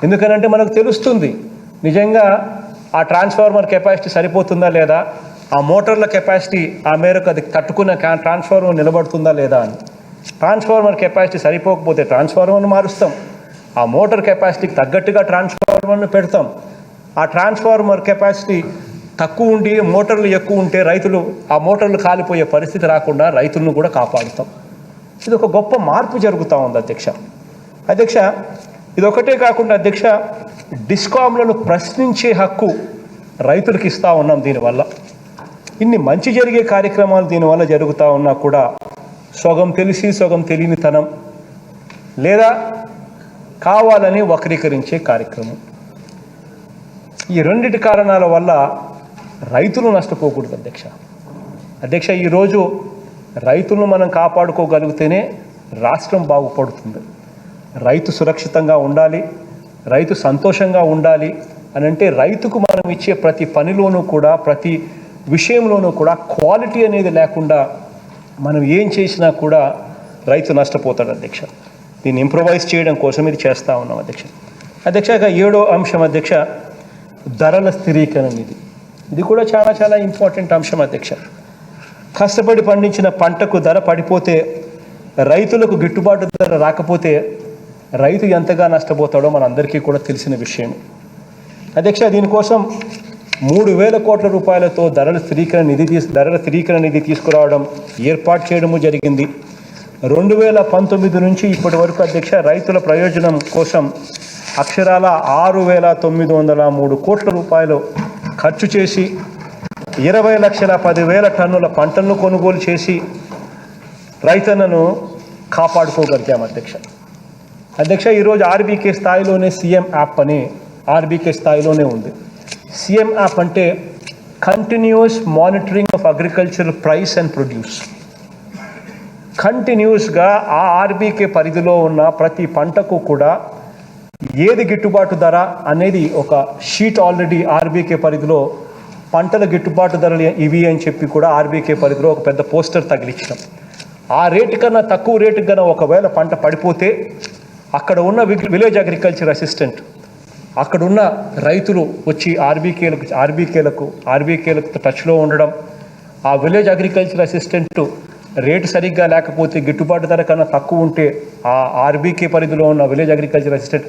ఎందుకనంటే మనకు తెలుస్తుంది నిజంగా ఆ ట్రాన్స్ఫార్మర్ కెపాసిటీ సరిపోతుందా లేదా, ఆ మోటార్ల కెపాసిటీ ఆ మేరకు అది తట్టుకున్న ట్రాన్స్ఫార్మర్ నిలబడుతుందా లేదా అని. ట్రాన్స్ఫార్మర్ కెపాసిటీ సరిపోకపోతే ట్రాన్స్ఫార్మర్ను మారుస్తాం, ఆ మోటార్ కెపాసిటీకి తగ్గట్టుగా ట్రాన్స్ఫార్మర్ను పెడతాం. ఆ ట్రాన్స్ఫార్మర్ కెపాసిటీ తక్కువ ఉండి మోటార్లు ఎక్కువ ఉంటే ఆ మోటార్లు కాలిపోయే పరిస్థితి రాకుండా రైతులను కూడా కాపాడుతాం. ఇది ఒక గొప్ప మార్పు జరుగుతూ ఉంది అధ్యక్ష. ఇదొకటే కాకుండా అధ్యక్ష, డిస్కామ్లను ప్రశ్నించే హక్కు రైతులకు ఇస్తూ ఉన్నాం. దీనివల్ల ఇన్ని మంచి జరిగే కార్యక్రమాలు దీనివల్ల జరుగుతూ ఉన్నా కూడా సగం తెలిసి సగం తెలియనితనం లేదా కావాలని వక్రీకరించే కార్యక్రమం, ఈ రెండిటి కారణాల వల్ల రైతులు నష్టపోకూడదు అధ్యక్ష. ఈరోజు రైతులను మనం కాపాడుకోగలిగితేనే రాష్ట్రం బాగుపడుతుంది. రైతు సురక్షితంగా ఉండాలి, రైతు సంతోషంగా ఉండాలి అని అంటే రైతుకు మనం ఇచ్చే ప్రతి పనిలోనూ కూడా ప్రతి విషయంలోనూ కూడా క్వాలిటీ అనేది లేకుండా మనం ఏం చేసినా కూడా రైతు నష్టపోతాడు అధ్యక్ష. దీన్ని ఇంప్రొవైజ్ చేయడం కోసం ఇది చేస్తూ ఉన్నాం అధ్యక్ష. ఇక 7వ అంశం అధ్యక్ష, ధరల స్థిరీకరణ నిధి. ఇది కూడా చాలా చాలా ఇంపార్టెంట్ అంశం అధ్యక్ష. కష్టపడి పండించిన పంటకు ధర పడిపోతే, రైతులకు గిట్టుబాటు ధర రాకపోతే రైతు ఎంతగా నష్టపోతాడో మనందరికీ కూడా తెలిసిన విషయం అధ్యక్ష. దీనికోసం 3,000 కోట్ల రూపాయలతో ధరల స్థిరీకరణ నిధి తీసుకురావడం, ఏర్పాటు చేయడము జరిగింది. 2019 నుంచి ఇప్పటి వరకు అధ్యక్ష రైతుల ప్రయోజనం కోసం అక్షరాల 6,903 కోట్ల రూపాయలు ఖర్చు చేసి 20,10,000 టన్నుల పంటలను కొనుగోలు చేసి రైతన్నను కాపాడుకోగలిగాం అధ్యక్ష. ఈరోజు ఆర్బీకే స్థాయిలోనే సీఎం యాప్ అని ఆర్బీకే స్థాయిలోనే ఉంది. సీఎం యాప్ అంటే continuous monitoring of agricultural price and produce. కంటిన్యూస్గా ఆ ఆర్బీకే పరిధిలో ఉన్న ప్రతి పంటకు కూడా ఏది గిట్టుబాటు ధర అనేది ఒక షీట్ ఆల్రెడీ ఆర్బీకే పరిధిలో పంటల గిట్టుబాటు ధరలు ఇవి అని చెప్పి కూడా ఆర్బీకే పరిధిలో ఒక పెద్ద పోస్టర్ తగిలించడం. ఆ రేటు కన్నా తక్కువ రేటు కన్నా ఒకవేళ పంట పడిపోతే అక్కడ ఉన్న విలేజ్ అగ్రికల్చర్ అసిస్టెంట్, అక్కడున్న రైతులు వచ్చి ఆర్బీకేలకు టచ్లో ఉండడం, ఆ విలేజ్ అగ్రికల్చర్ అసిస్టెంట్ రేటు సరిగ్గా లేకపోతే గిట్టుబాటు ధర కన్నా తక్కువ ఉంటే ఆ ఆర్బీకే పరిధిలో ఉన్న విలేజ్ అగ్రికల్చర్ అసిస్టెంట్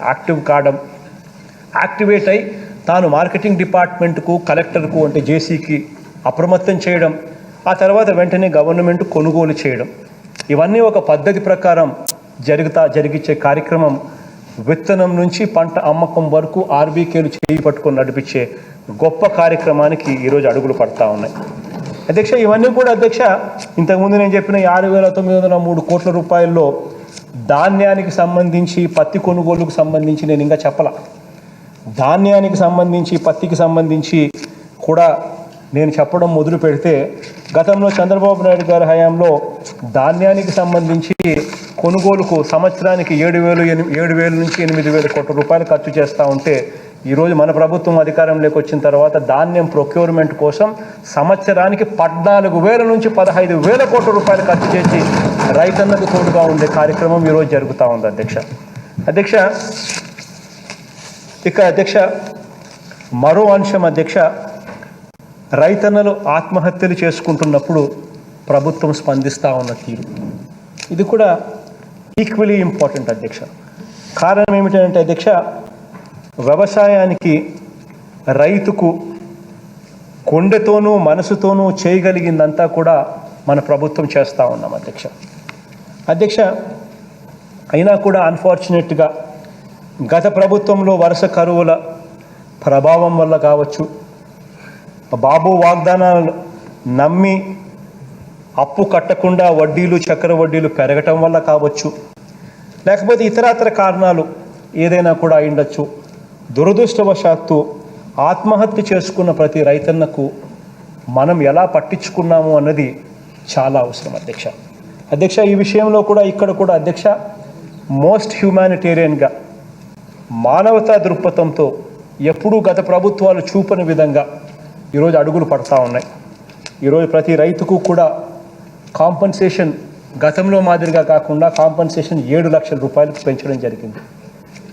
యాక్టివేట్ అయి తాను మార్కెటింగ్ డిపార్ట్మెంట్కు, కలెక్టర్కు అంటే జేసీకి అప్రమత్తం చేయడం, ఆ తర్వాత వెంటనే గవర్నమెంట్ కొనుగోలు చేయడం. ఇవన్నీ ఒక పద్ధతి ప్రకారం జరిగించే కార్యక్రమం. విత్తనం నుంచి పంట అమ్మకం వరకు ఆర్బీకేలు చేయి పట్టుకొని నడిపించే గొప్ప కార్యక్రమానికి ఈరోజు అడుగులు పడతా ఉన్నాయి అధ్యక్ష. ఇవన్నీ కూడా అధ్యక్ష ఇంతకుముందు నేను చెప్పిన 6,903 కోట్ల రూపాయల్లో ధాన్యానికి సంబంధించి, పత్తి కొనుగోలుకు సంబంధించి నేను ఇంకా చెప్పలా. ధాన్యానికి సంబంధించి, పత్తికి సంబంధించి కూడా నేను చెప్పడం మొదలు పెడితే గతంలో చంద్రబాబు నాయుడు గారి హయాంలో ధాన్యానికి సంబంధించి కొనుగోలుకు సంవత్సరానికి 7,000 నుంచి 8,000 కోట్ల రూపాయలు ఖర్చు చేస్తూ ఉంటే ఈరోజు మన ప్రభుత్వం అధికారంలోకి వచ్చిన తర్వాత ధాన్యం ప్రొక్యూర్మెంట్ కోసం సంవత్సరానికి 14,000 నుంచి 15,000 కోట్ల రూపాయలు ఖర్చు చేసి రైతన్నకు తోడుగా ఉండే కార్యక్రమం ఈరోజు జరుగుతూ ఉంది అధ్యక్ష. ఇక మరో అంశం అధ్యక్ష, రైతన్నలు ఆత్మహత్యలు చేసుకుంటున్నప్పుడు ప్రభుత్వం స్పందిస్తూ ఉన్న తీరు, ఇది కూడా ఈక్వలీ ఇంపార్టెంట్ అధ్యక్ష. కారణం ఏమిటంటే అధ్యక్ష, వ్యవసాయానికి, రైతుకు గుండెతోనూ మనసుతోనూ చేయగలిగిందంతా కూడా మన ప్రభుత్వం చేస్తూ ఉన్నాం అధ్యక్ష. అయినా కూడా అన్ఫార్చునేట్గా గత ప్రభుత్వంలో వరుస కరువుల ప్రభావం వల్ల కావచ్చు, బాబు వాగ్దానాలను నమ్మి అప్పు కట్టకుండా వడ్డీలు చక్కెర వడ్డీలు పెరగటం వల్ల కావచ్చు, లేకపోతే ఇతరత్ర కారణాలు ఏదైనా కూడా అయిండొచ్చు. దురదృష్టవశాత్తు ఆత్మహత్య చేసుకున్న ప్రతి రైతన్నకు మనం ఎలా పట్టించుకున్నాము అన్నది చాలా అవసరం అధ్యక్ష. ఈ విషయంలో కూడా ఇక్కడ కూడా అధ్యక్ష మోస్ట్ హ్యూమానిటేరియన్గా మానవతా దృక్పథంతో ఎప్పుడూ గత ప్రభుత్వాలు చూపని విధంగా ఈరోజు అడుగులు పడతా ఉన్నాయి. ఈరోజు ప్రతి రైతుకు కూడా కాంపన్సేషన్ గతంలో మాదిరిగా కాకుండా కాంపన్సేషన్ 7 లక్షల రూపాయలకు పెంచడం జరిగింది.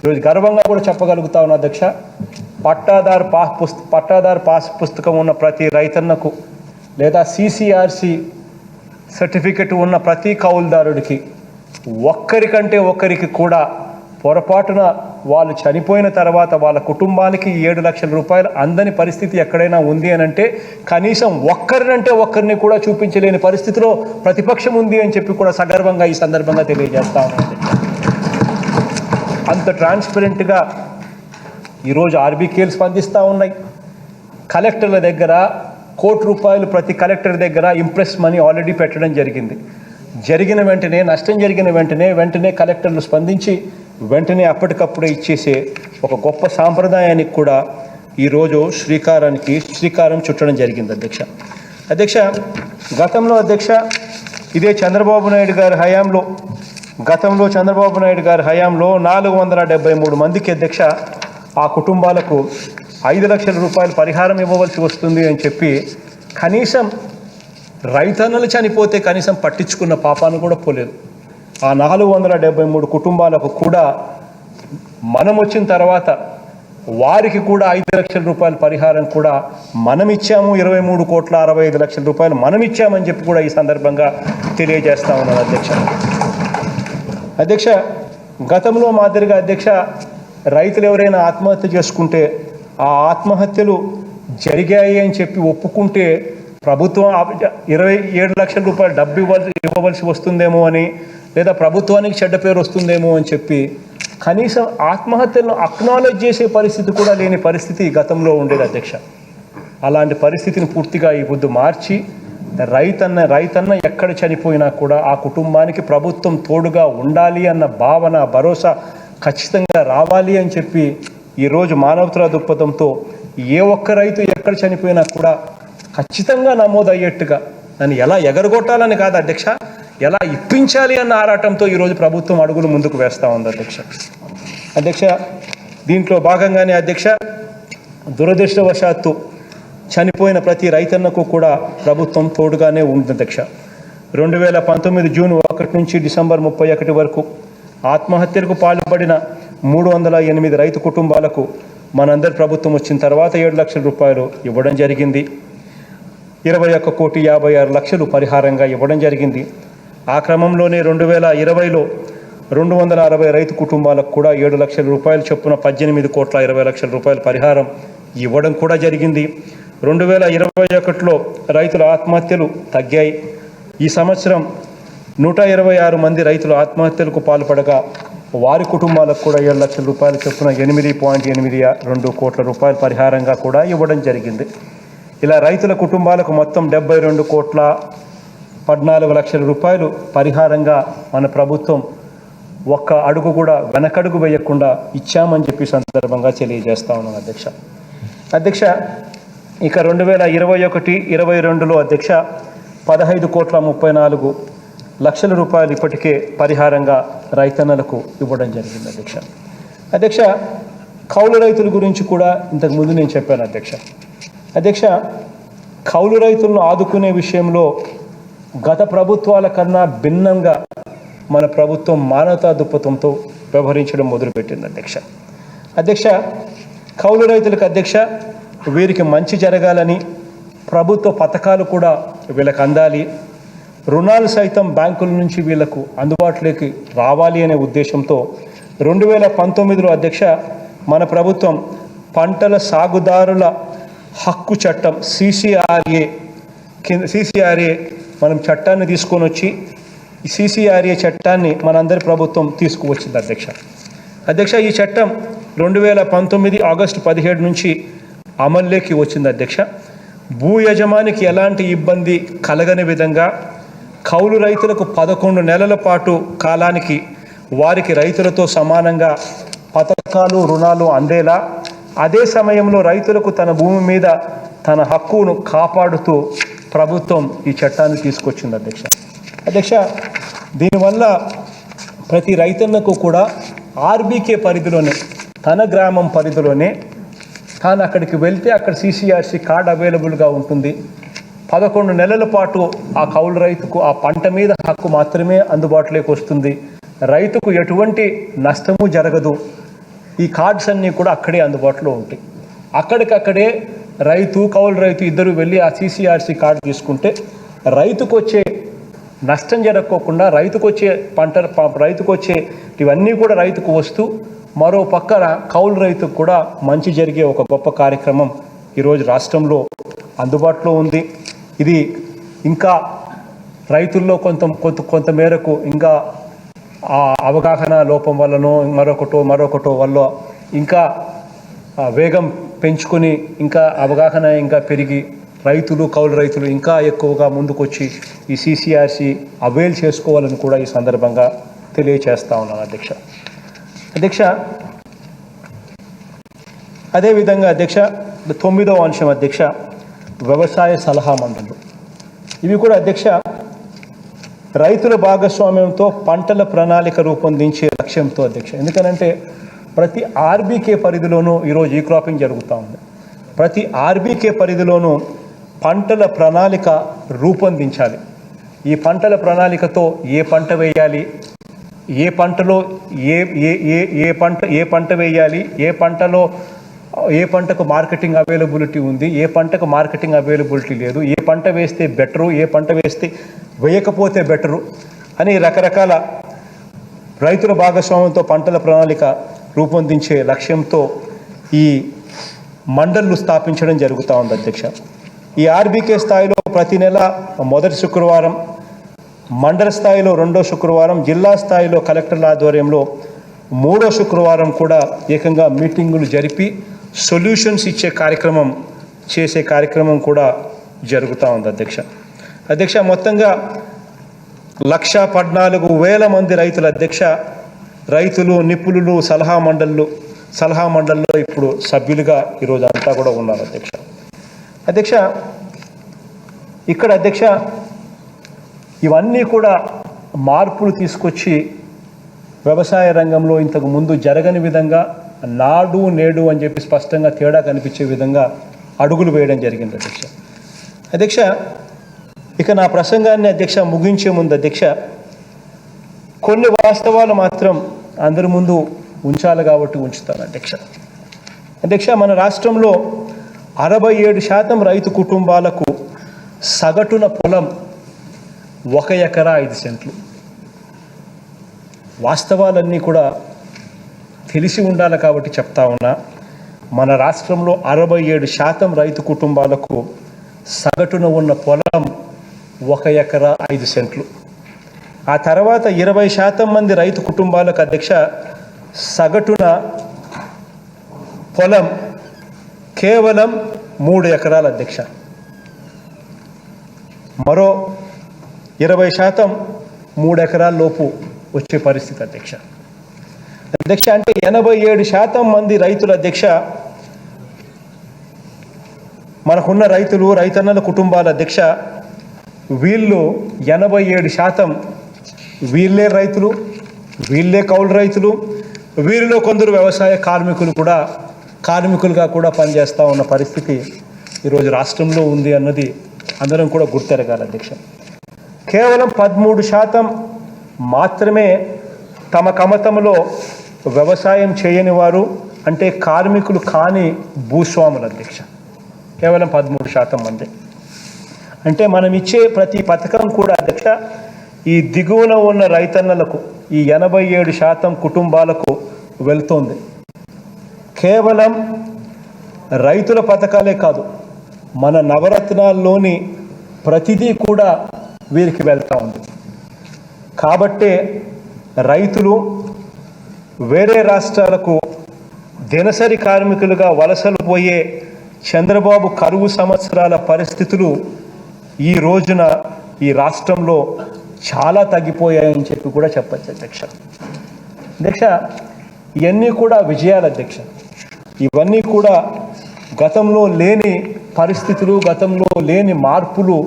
ఈరోజు గర్వంగా కూడా చెప్పగలుగుతా ఉన్నా అధ్యక్ష, పట్టాదారు పాస్ పుస్తకం ఉన్న ప్రతి రైతన్నకు లేదా CCRC సర్టిఫికెట్ ఉన్న ప్రతి కౌలుదారుడికి ఒక్కరికి కూడా పొరపాటున వాళ్ళు చనిపోయిన తర్వాత వాళ్ళ కుటుంబానికి 7 లక్షల రూపాయలు అందని పరిస్థితి ఎక్కడైనా ఉంది అని అంటే కనీసం ఒక్కరిని కూడా చూపించలేని పరిస్థితిలో ప్రతిపక్షం ఉంది అని చెప్పి కూడా సగర్వంగా ఈ సందర్భంగా తెలియజేస్తా ఉన్నాను. అంత ట్రాన్స్పరెంట్గా ఈరోజు ఆర్బీకేలు స్పందిస్తూ ఉన్నాయి. కలెక్టర్ల దగ్గర ₹1,00,00,000 ప్రతి కలెక్టర్ దగ్గర ఇంప్రెస్ మనీ ఆల్రెడీ పెట్టడం జరిగింది. జరిగిన వెంటనే నష్టం జరిగిన వెంటనే కలెక్టర్లు స్పందించి వెంటనే అప్పటికప్పుడే ఇచ్చేసే ఒక గొప్ప సాంప్రదాయానికి కూడా ఈరోజు శ్రీకారం చుట్టడం జరిగింది అధ్యక్ష. గతంలో అధ్యక్ష ఇదే చంద్రబాబు నాయుడు గారి హయాంలో 473 మందికి అధ్యక్ష ఆ కుటుంబాలకు 5 లక్షల రూపాయలు పరిహారం ఇవ్వవలసి వస్తుంది అని చెప్పి కనీసం రైతన్నలు చనిపోతే కనీసం పట్టించుకున్న పాపాను కూడా పోలేదు. ఆ 473 కుటుంబాలకు కూడా మనం వచ్చిన తర్వాత వారికి కూడా 5 లక్షల రూపాయల పరిహారం కూడా మనం ఇచ్చాము. 23,65 లక్షల మనం ఇచ్చామని చెప్పి కూడా ఈ సందర్భంగా తెలియజేస్తా ఉన్నాను అధ్యక్ష. గతంలో మాదిరిగా అధ్యక్ష రైతులు ఎవరైనా ఆత్మహత్య చేసుకుంటే ఆ ఆత్మహత్యలు జరిగాయి అని చెప్పి ఒప్పుకుంటే ప్రభుత్వం 27 లక్షల రూపాయలు డబ్బు ఇవ్వవలసి వస్తుందేమో అని, లేదా ప్రభుత్వానికి చెడ్డ పేరు వస్తుందేమో అని చెప్పి కనీసం ఆత్మహత్యలను అక్నాలెడ్జ్ చేసే పరిస్థితి కూడా లేని పరిస్థితి గతంలో ఉండేది అధ్యక్ష. అలాంటి పరిస్థితిని పూర్తిగా ఈ పొద్దు మార్చి రైతన్న ఎక్కడ చనిపోయినా కూడా ఆ కుటుంబానికి ప్రభుత్వం తోడుగా ఉండాలి అన్న భావన, భరోసా ఖచ్చితంగా రావాలి అని చెప్పి ఈరోజు మానవతా దృక్పథంతో ఏ ఒక్క రైతు ఎక్కడ చనిపోయినా కూడా ఖచ్చితంగా నమోదు అయ్యేట్టుగా దాన్ని ఎలా ఎగరగొట్టాలని కాదు అధ్యక్ష, ఎలా ఇప్పించాలి అన్న ఆరాటంతో ఈరోజు ప్రభుత్వం అడుగులు ముందుకు వేస్తూ ఉంది అధ్యక్ష. దీంట్లో భాగంగానే అధ్యక్ష దురదృష్టవశాత్తు చనిపోయిన ప్రతి రైతన్నకు కూడా ప్రభుత్వం తోడుగానే ఉంది అధ్యక్ష. 2019 జూన్ 1 నుంచి డిసెంబర్ 31 వరకు ఆత్మహత్యలకు పాల్పడిన 308 రైతు కుటుంబాలకు మనందరి ప్రభుత్వం వచ్చిన తర్వాత 7 లక్షల రూపాయలు ఇవ్వడం జరిగింది. 21,56,00,000 పరిహారంగా ఇవ్వడం జరిగింది. ఆ క్రమంలోనే 2020లో 260 రైతు కుటుంబాలకు కూడా 7 లక్షల రూపాయలు చొప్పున 18,20,20,00,000 పరిహారం ఇవ్వడం కూడా జరిగింది. 2021లో రైతుల ఆత్మహత్యలు తగ్గాయి. ఈ సంవత్సరం 126 మంది రైతులు ఆత్మహత్యలకు పాల్పడగా వారి కుటుంబాలకు కూడా 7 లక్షల రూపాయలు చొప్పున 8.82 కోట్ల రూపాయలు పరిహారంగా కూడా ఇవ్వడం జరిగింది. ఇలా రైతుల కుటుంబాలకు మొత్తం 72,14,00,000 రూపాయలు పరిహారంగా మన ప్రభుత్వం ఒక్క అడుగు కూడా వెనకడుగు వేయకుండా ఇచ్చామని చెప్పి సందర్భంగా తెలియజేస్తా ఉన్నాం అధ్యక్ష. ఇక 2021-22లో అధ్యక్ష 15,34,00,000 రూపాయలు ఇప్పటికే పరిహారంగా రైతన్నలకు ఇవ్వడం జరిగింది అధ్యక్ష. కౌలు రైతుల గురించి కూడా ఇంతకుముందు నేను చెప్పాను అధ్యక్ష. కౌలు రైతులను ఆదుకునే విషయంలో గత ప్రభుత్వాల కన్నా భిన్నంగా మన ప్రభుత్వం మానవతా దృక్పథంతో వ్యవహరించడం మొదలుపెట్టింది అధ్యక్ష. కౌలు రైతులకు అధ్యక్ష వీరికి మంచి జరగాలని, ప్రభుత్వ పథకాలు కూడా వీళ్ళకి అందాలి, రుణాలు సైతం బ్యాంకుల నుంచి వీళ్లకు అందుబాటులోకి రావాలి అనే ఉద్దేశంతో 2019లో అధ్యక్ష మన ప్రభుత్వం పంటల సాగుదారుల హక్కు చట్టం సిసిఆర్ఏ మనం చట్టాన్ని తీసుకొని వచ్చి ఈ సిసిఆర్ఏ చట్టాన్ని మనందరి ప్రభుత్వం తీసుకువచ్చింది అధ్యక్ష. ఈ చట్టం 2019 ఆగస్టు 17 నుంచి అమల్లోకి వచ్చింది అధ్యక్ష. భూ యజమానికి ఎలాంటి ఇబ్బంది కలగని విధంగా కౌలు రైతులకు 11 నెలల పాటు కాలానికి వారికి రైతులతో సమానంగా పథకాలు రుణాలు అందేలా, అదే సమయంలో రైతులకు తన భూమి మీద తన హక్కును కాపాడుతూ ప్రభుత్వం ఈ చట్టాన్ని తీసుకొచ్చింది అధ్యక్ష. దీనివల్ల ప్రతి రైతన్నకు కూడా ఆర్బీకే పరిధిలోనే, తన గ్రామం పరిధిలోనే తాను అక్కడికి వెళ్తే అక్కడ సిసిఆర్సి కార్డు అవైలబుల్గా ఉంటుంది. 11 నెలల పాటు ఆ కౌలు రైతుకు ఆ పంట మీద హక్కు మాత్రమే అందుబాటులోకి వస్తుంది. రైతుకు ఎటువంటి నష్టము జరగదు. ఈ కార్డ్స్ అన్నీ కూడా అక్కడే అందుబాటులో ఉంటాయి. అక్కడికక్కడే కౌలు రైతు ఇద్దరు వెళ్ళి ఆ సిసిఆర్సి కార్డు తీసుకుంటే రైతుకు వచ్చే నష్టం జరగకోకుండా రైతుకు వచ్చే ఇవన్నీ కూడా రైతుకు వస్తూ మరో పక్కన కౌలు రైతుకు కూడా మంచి జరిగే ఒక గొప్ప కార్యక్రమం ఈరోజు రాష్ట్రంలో అందుబాటులో ఉంది. ఇది ఇంకా రైతుల్లో కొంత మేరకు ఇంకా ఆ అవగాహన లోపం వల్లనో మరొకటో వల్ల ఇంకా వేగం పెంచుకొని ఇంకా అవగాహన ఇంకా పెరిగి కౌలు రైతులు ఇంకా ఎక్కువగా ముందుకొచ్చి ఈ సిసిఆర్సి అవైల్ చేసుకోవాలని కూడా ఈ సందర్భంగా తెలియచేస్తా ఉన్నాను అధ్యక్ష. అదేవిధంగా 9వ అంశం వ్యవసాయ సలహా మండళ్ళు. ఇవి కూడా రైతుల భాగస్వామ్యంతో పంటల ప్రణాళిక రూపొందించే లక్ష్యంతో ఎందుకనంటే ప్రతి ఆర్బీకే పరిధిలోనూ ఈరోజు ఈ క్రాపింగ్ జరుగుతూ ఉంది. ప్రతి ఆర్బీకే పరిధిలోనూ పంటల ప్రణాళిక రూపొందించాలి. ఈ పంటల ప్రణాళికతో ఏ పంట వేయాలి, ఏ పంటలో ఏ పంట వేయాలి, ఏ పంటకు మార్కెటింగ్ అవైలబిలిటీ ఉంది, ఏ పంటకు మార్కెటింగ్ అవైలబిలిటీ లేదు, ఏ పంట వేస్తే బెటరు, ఏ పంట వేయకపోతే బెటరు అని రకరకాల రైతుల భాగస్వామ్యంతో పంటల ప్రణాళిక రూపొందించే లక్ష్యంతో ఈ మండళ్ళు స్థాపించడం జరుగుతూ ఉంది ఈ ఆర్బీకే స్థాయిలో ప్రతి నెల మొదటి శుక్రవారం, మండల స్థాయిలో 2వ శుక్రవారం, జిల్లా స్థాయిలో కలెక్టర్ల ఆధ్వర్యంలో 3వ శుక్రవారం కూడా ఏకంగా మీటింగులు జరిపి సొల్యూషన్స్ ఇచ్చే కార్యక్రమం కూడా జరుగుతూ ఉంది మొత్తంగా 1,14,000 మంది రైతులు నిపుణులు సలహా మండల్లో ఇప్పుడు సభ్యులుగా ఈరోజు అంతా కూడా ఉన్నారు ఇక్కడ ఇవన్నీ కూడా మార్పులు తీసుకొచ్చి వ్యవసాయ రంగంలో ఇంతకు ముందు జరగని విధంగా నాడు నేడు అని చెప్పి స్పష్టంగా తేడా కనిపించే విధంగా అడుగులు వేయడం జరిగింది ఇక నా ప్రసంగాన్ని ముగించే ముందు కొన్ని వాస్తవాలు మాత్రం అందరి ముందు ఉంచాలి కాబట్టి ఉంచుతాను మన రాష్ట్రంలో 67% రైతు కుటుంబాలకు సగటున పొలం 1 ఎకరా 5 సెంట్లు. వాస్తవాలన్నీ కూడా తెలిసి ఉండాలి కాబట్టి చెప్తా ఉన్నా. మన రాష్ట్రంలో 67% రైతు కుటుంబాలకు సగటున ఉన్న పొలం 1 ఎకరా 5 సెంట్లు. ఆ తర్వాత 20% మంది రైతు కుటుంబాలకు సగటున పొలం కేవలం 3 ఎకరాలు మరో 20% 3 ఎకరాల లోపు వచ్చే పరిస్థితి అంటే 87% మంది రైతులు మనకున్న రైతన్నల కుటుంబాల వీళ్ళు 87% వీళ్ళే రైతులు, వీళ్ళే కౌలు రైతులు, వీరిలో కొందరు వ్యవసాయ కార్మికులుగా కూడా పనిచేస్తూ ఉన్న పరిస్థితి ఈరోజు రాష్ట్రంలో ఉంది అన్నది అందరం కూడా గుర్తెరగాలి కేవలం 13% మాత్రమే తమ కమతంలో వ్యవసాయం చేయని వారు అంటే కార్మికులు కాని భూస్వాములు కేవలం 13% మంది. అంటే మనం ఇచ్చే ప్రతి పథకం కూడా ఈ దిగువన ఉన్న రైతన్నలకు ఈ 87% కుటుంబాలకు వెళ్తోంది. కేవలం రైతుల పథకాలే కాదు, మన నవరత్నాల్లోని ప్రతిదీ కూడా వీరికి వెళ్తూ ఉంది. కాబట్టే రైతులు వేరే రాష్ట్రాలకు దినసరి కార్మికులుగా వలసలు పోయే చంద్రబాబు కరువు సంవత్సరాల పరిస్థితులు ఈ రోజున ఈ రాష్ట్రంలో చాలా తగ్గిపోయాయని చెప్పి కూడా చెప్పచ్చు అధ్యక్ష. ఇవన్నీ కూడా విజయాలు అధ్యక్ష. ఇవన్నీ కూడా గతంలో లేని పరిస్థితులు, గతంలో లేని మార్పులు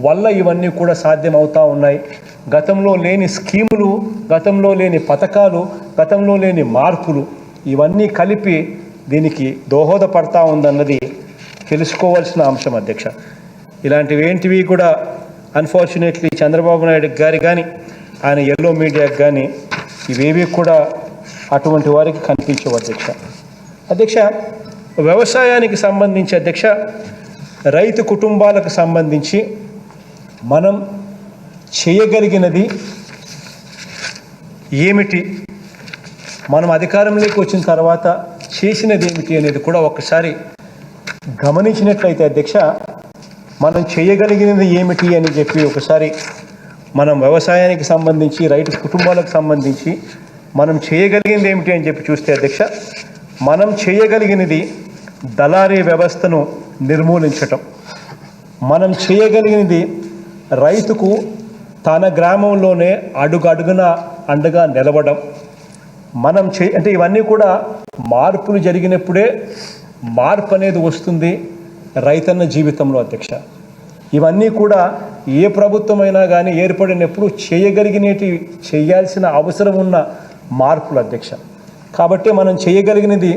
వల్ల ఇవన్నీ కూడా సాధ్యమవుతూ ఉన్నాయి. గతంలో లేని స్కీములు, గతంలో లేని పథకాలు, గతంలో లేని మార్పులు ఇవన్నీ కలిపి దీనికి దోహదపడతా ఉందన్నది తెలుసుకోవాల్సిన అంశం అధ్యక్ష. ఇలాంటివి ఏంటివి కూడా అన్ఫార్చునేట్లీ చంద్రబాబు నాయుడు గారి కానీ ఆయన ఎల్లో మీడియాకి కానీ ఇవేవి కూడా అటువంటి వారికి కనిపించవు అధ్యక్ష. వ్యవసాయానికి సంబంధించి అధ్యక్ష, రైతు కుటుంబాలకు సంబంధించి మనం చేయగలిగినది ఏమిటి, మనం అధికారంలోకి వచ్చిన తర్వాత చేసినది ఏమిటి అనేది కూడా ఒక్కసారి గమనించినట్లయితే అధ్యక్ష, మనం చేయగలిగినది ఏమిటి అని చెప్పి ఒకసారి మనం వ్యవసాయానికి సంబంధించి రైతు కుటుంబాలకు సంబంధించి మనం చేయగలిగింది ఏమిటి అని చెప్పి చూస్తే అధ్యక్ష, మనం చేయగలిగినది దళారీ వ్యవస్థను నిర్మూలించటం. మనం చేయగలిగినది రైతుకు తన గ్రామంలోనే అడుగడుగున అండగా నిలవడం. మనం అంటే ఇవన్నీ కూడా మార్పులు జరిగినప్పుడే మార్పు అనేది వస్తుంది రైతన్న జీవితంలో అధ్యక్ష. ఇవన్నీ కూడా ఏ ప్రభుత్వమైనా కానీ ఏర్పడినప్పుడు చేయాల్సిన అవసరం ఉన్న మార్పులు అధ్యక్ష. కాబట్టి మనం చేయగలిగినది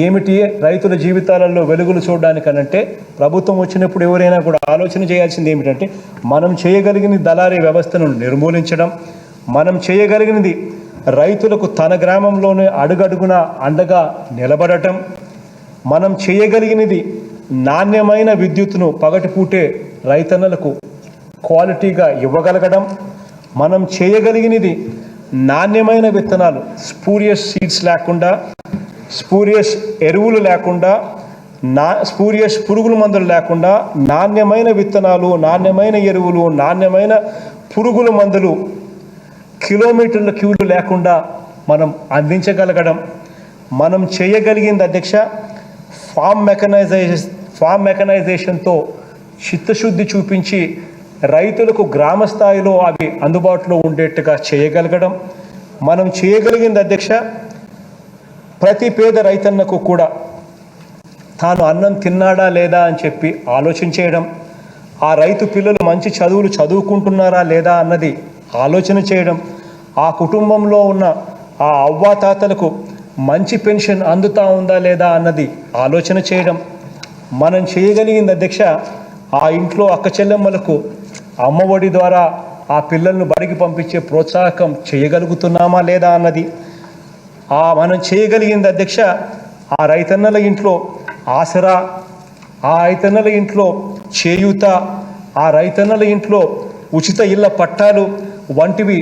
ఏమిటి రైతుల జీవితాలలో వెలుగులు చూడడానికనంటే ప్రభుత్వం వచ్చినప్పుడు ఎవరైనా కూడా ఆలోచన చేయాల్సింది ఏమిటంటే మనం చేయగలిగిన దళారీ వ్యవస్థను నిర్మూలించడం, మనం చేయగలిగినది రైతులకు తన గ్రామంలోనే అడుగడుగున అండగా నిలబడటం, మనం చేయగలిగినది నాణ్యమైన విద్యుత్తును పగటిపూటే రైతన్నలకు క్వాలిటీగా ఇవ్వగలగడం, మనం చేయగలిగినది నాణ్యమైన విత్తనాలు, స్పూరియస్ సీడ్స్ లేకుండా, స్పూరియస్ ఎరువులు లేకుండా, స్పూరియస్ పురుగుల మందులు లేకుండా నాణ్యమైన విత్తనాలు, నాణ్యమైన ఎరువులు, నాణ్యమైన పురుగుల మందులు కిలోమీటర్ల క్యూలు లేకుండా మనం అందించగలగడం, మనం చేయగలిగింది అధ్యక్ష ఫామ్ మెకనైజేషన్తో చిత్తశుద్ధి చూపించి రైతులకు గ్రామ స్థాయిలో అవి అందుబాటులో ఉండేట్టుగా చేయగలగడం, మనం చేయగలిగింది అధ్యక్ష ప్రతి పేద రైతన్నకు కూడా తాను అన్నం తిన్నాడా లేదా అని చెప్పి ఆలోచించేయడం, ఆ రైతు పిల్లలు మంచి చదువులు చదువుకుంటున్నారా లేదా అన్నది ఆలోచన చేయడం, ఆ కుటుంబంలో ఉన్న ఆ అవ్వాతాతలకు మంచి పెన్షన్ అందుతా ఉందా లేదా అన్నది ఆలోచన చేయడం, మనం చేయగలిగింది అధ్యక్ష ఆ ఇంట్లో అక్క చెల్లెమ్మలకు అమ్మఒడి ద్వారా ఆ పిల్లలను బడికి పంపించే ప్రోత్సాహకం చేయగలుగుతున్నామా లేదా అన్నది, మనం చేయగలిగింది అధ్యక్ష ఆ రైతన్నల ఇంట్లో ఆసరా, ఆ రైతన్నల ఇంట్లో చేయూత, ఆ రైతన్నల ఇంట్లో ఉచిత ఇళ్ల పట్టాలు వంటివి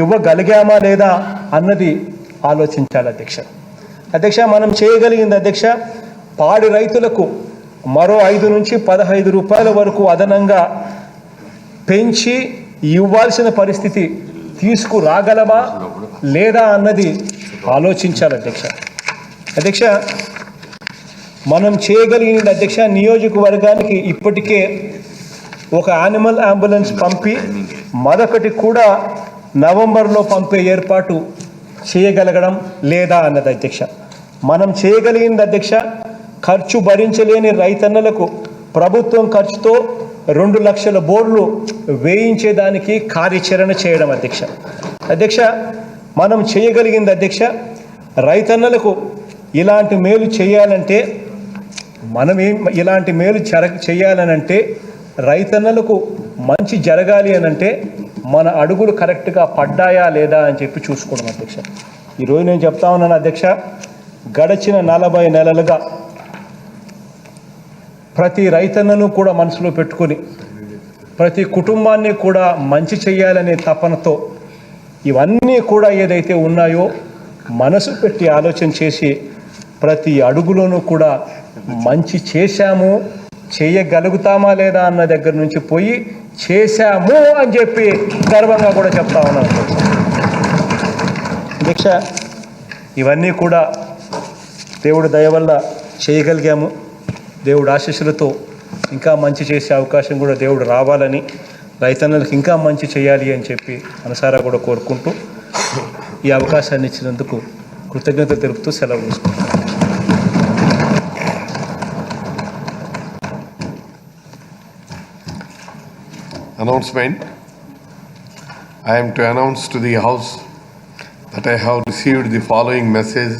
ఇవ్వగలిగామా లేదా అన్నది ఆలోచించాలి అధ్యక్ష. మనం చేయగలిగింది అధ్యక్ష పాడి రైతులకు మరో 5 నుంచి 15 రూపాయల వరకు అదనంగా పెంచి ఇవ్వాల్సిన పరిస్థితి తీసుకురాగలమా లేదా అన్నది ఆలోచించాలి అధ్యక్ష. మనం చేయగలిగినది అధ్యక్ష నియోజకవర్గానికి ఇప్పటికే ఒక యానిమల్ అంబులెన్స్ పంపి మరొకటి కూడా నవంబర్లో పంపే ఏర్పాటు చేయగలగడం లేదా అన్నది అధ్యక్ష. మనం చేయగలిగింది అధ్యక్ష ఖర్చు భరించలేని రైతన్నలకు ప్రభుత్వం ఖర్చుతో 2 లక్షల బోర్లు వేయించేదానికి కార్యాచరణ చేయడం అధ్యక్ష. మనం చేయగలిగింది అధ్యక్ష రైతన్నలకు ఇలాంటి మేలు చేయాలంటే ఇలాంటి మేలు చేయాలనంటే రైతన్నలకు మంచి జరగాలి అనంటే మన అడుగులు కరెక్ట్గా పడ్డాయా లేదా అని చెప్పి చూసుకోవడం అధ్యక్ష. ఈరోజు నేను చెప్తా ఉన్నాను అధ్యక్ష, గడిచిన 40 నెలలుగా ప్రతి రైతన్నను కూడా మనసులో పెట్టుకొని ప్రతి కుటుంబాన్ని కూడా మంచి చేయాలనే తపనతో ఇవన్నీ కూడా ఏదైతే ఉన్నాయో మనసు పెట్టి ఆలోచన చేసి ప్రతి అడుగులోనూ కూడా మంచి చేశాము, చేయగలుగుతామా లేదా అన్న దగ్గర నుంచి పోయి చేశాము అని చెప్పి గర్వంగా కూడా చెప్తా ఉన్నాను దీక్ష. ఇవన్నీ కూడా దేవుడి దయ వల్ల చేయగలిగాము. దేవుడు ఆశీస్సులతో ఇంకా మంచి చేసే అవకాశం కూడా దేవుడు రావాలని, రైతన్నలకు ఇంకా మంచి చేయాలి అని చెప్పి మనసారా కూడా కోరుకుంటూ ఈ అవకాశాన్ని ఇచ్చినందుకు కృతజ్ఞత తెలుపుతూ సెలవు తీసుకుంటాను. Announcement. I am to announce to the House that I have received the following message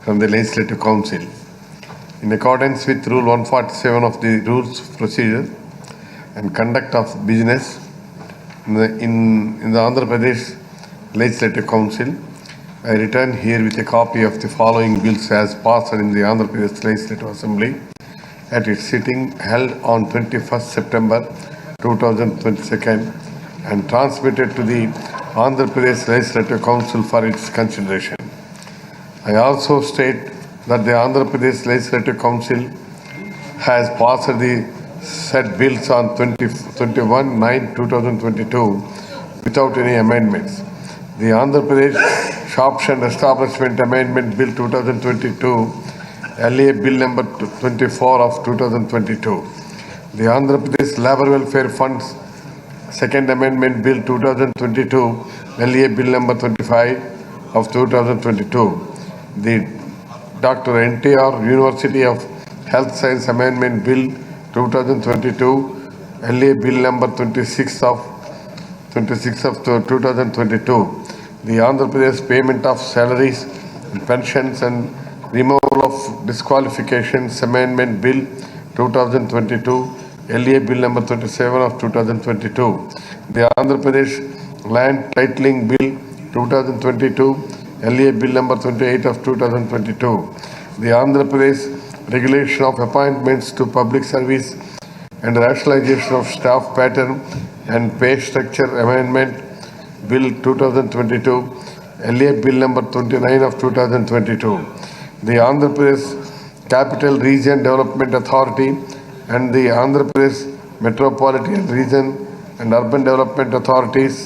from the Legislative Council. In accordance with Rule 147 of the Rules of Procedure and Conduct of Business in the Andhra Pradesh Legislative Council, I return here with a copy of the following bills as passed in the Andhra Pradesh Legislative Assembly at its sitting held on 21st September 2022 and transmitted to the Andhra Pradesh Legislative Council for its consideration. I also state that the Andhra Pradesh Legislative Council has passed the said bills on 21/9/2022 without any amendments. The Andhra Pradesh Shops and Establishment Amendment Bill 2022, LA Bill number 24 of 2022. The Andhra Pradesh Labour Welfare Funds Second Amendment Bill 2022, LA Bill number 25 of 2022. The Dr. NTR University of Health Science Amendment Bill 2022, LA Bill number 26 of 2022. The Andhra Pradesh Payment of Salaries, Pensions and Removal of Disqualifications Amendment Bill 2022, LA Bill number 37 of 2022. The Andhra Pradesh Land Titling Bill 2022, LA Bill number 28 of 2022. The Andhra Pradesh Regulation of Appointments to Public Service and Rationalization of Staff Pattern and Pay Structure Amendment Bill 2022, LA Bill number 29 of 2022. The Andhra Pradesh Capital Region Development Authority and the Andhra Pradesh Metropolitan Region and Urban Development Authorities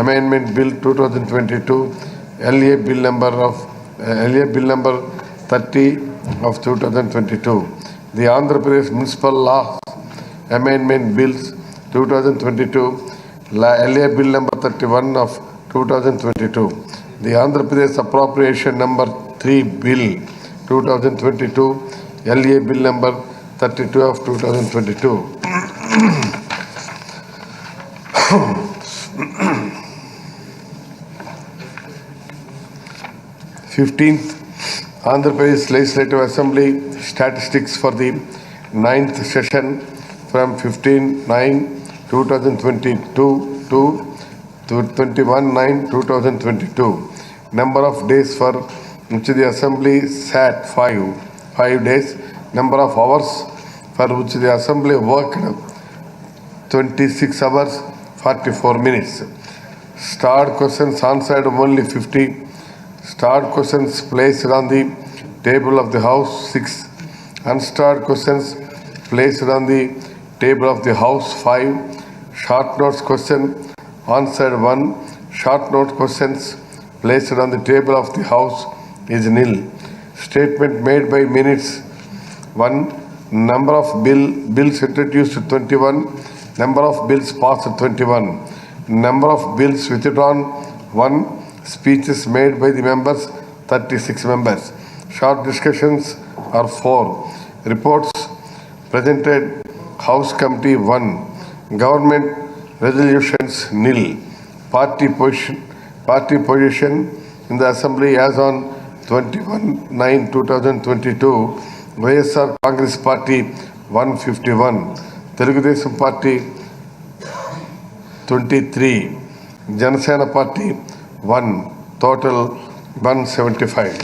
Amendment Bill 2022, LA Bill number 30 of 2022. The Andhra Pradesh Municipal Law Amendment Bills 2022, LA Bill number 31 of 2022. The Andhra Pradesh Appropriation number 3 Bill 2022, LA Bill number 32 of 2022. 15th Andhra Pradesh Legislative Assembly statistics for the 9th session from 15/9/2022 to 21/9/2022. Number of days for which the Assembly sat 5 days. Number of hours for which the Assembly worked 26 hours 44 minutes. Starred questions answered only 50. Starred questions placed on the table of the House 6. Unstarred questions placed on the table of the House 5. Short notes question answered 1. Short note questions placed on the table of the House is nil. Statement made by minutes 1. Number of bills introduced 21. Number of bills passed 21. Number of bills withdrawn 1. Speeches made by the members 36 members. Short discussions are 4. Reports presented House Committee 1. Government resolutions nil. Party position in the Assembly as on 21/9/2022. YSR Congress Party 151. Telugudesam Party 23. Janasena Party 1. Total 175.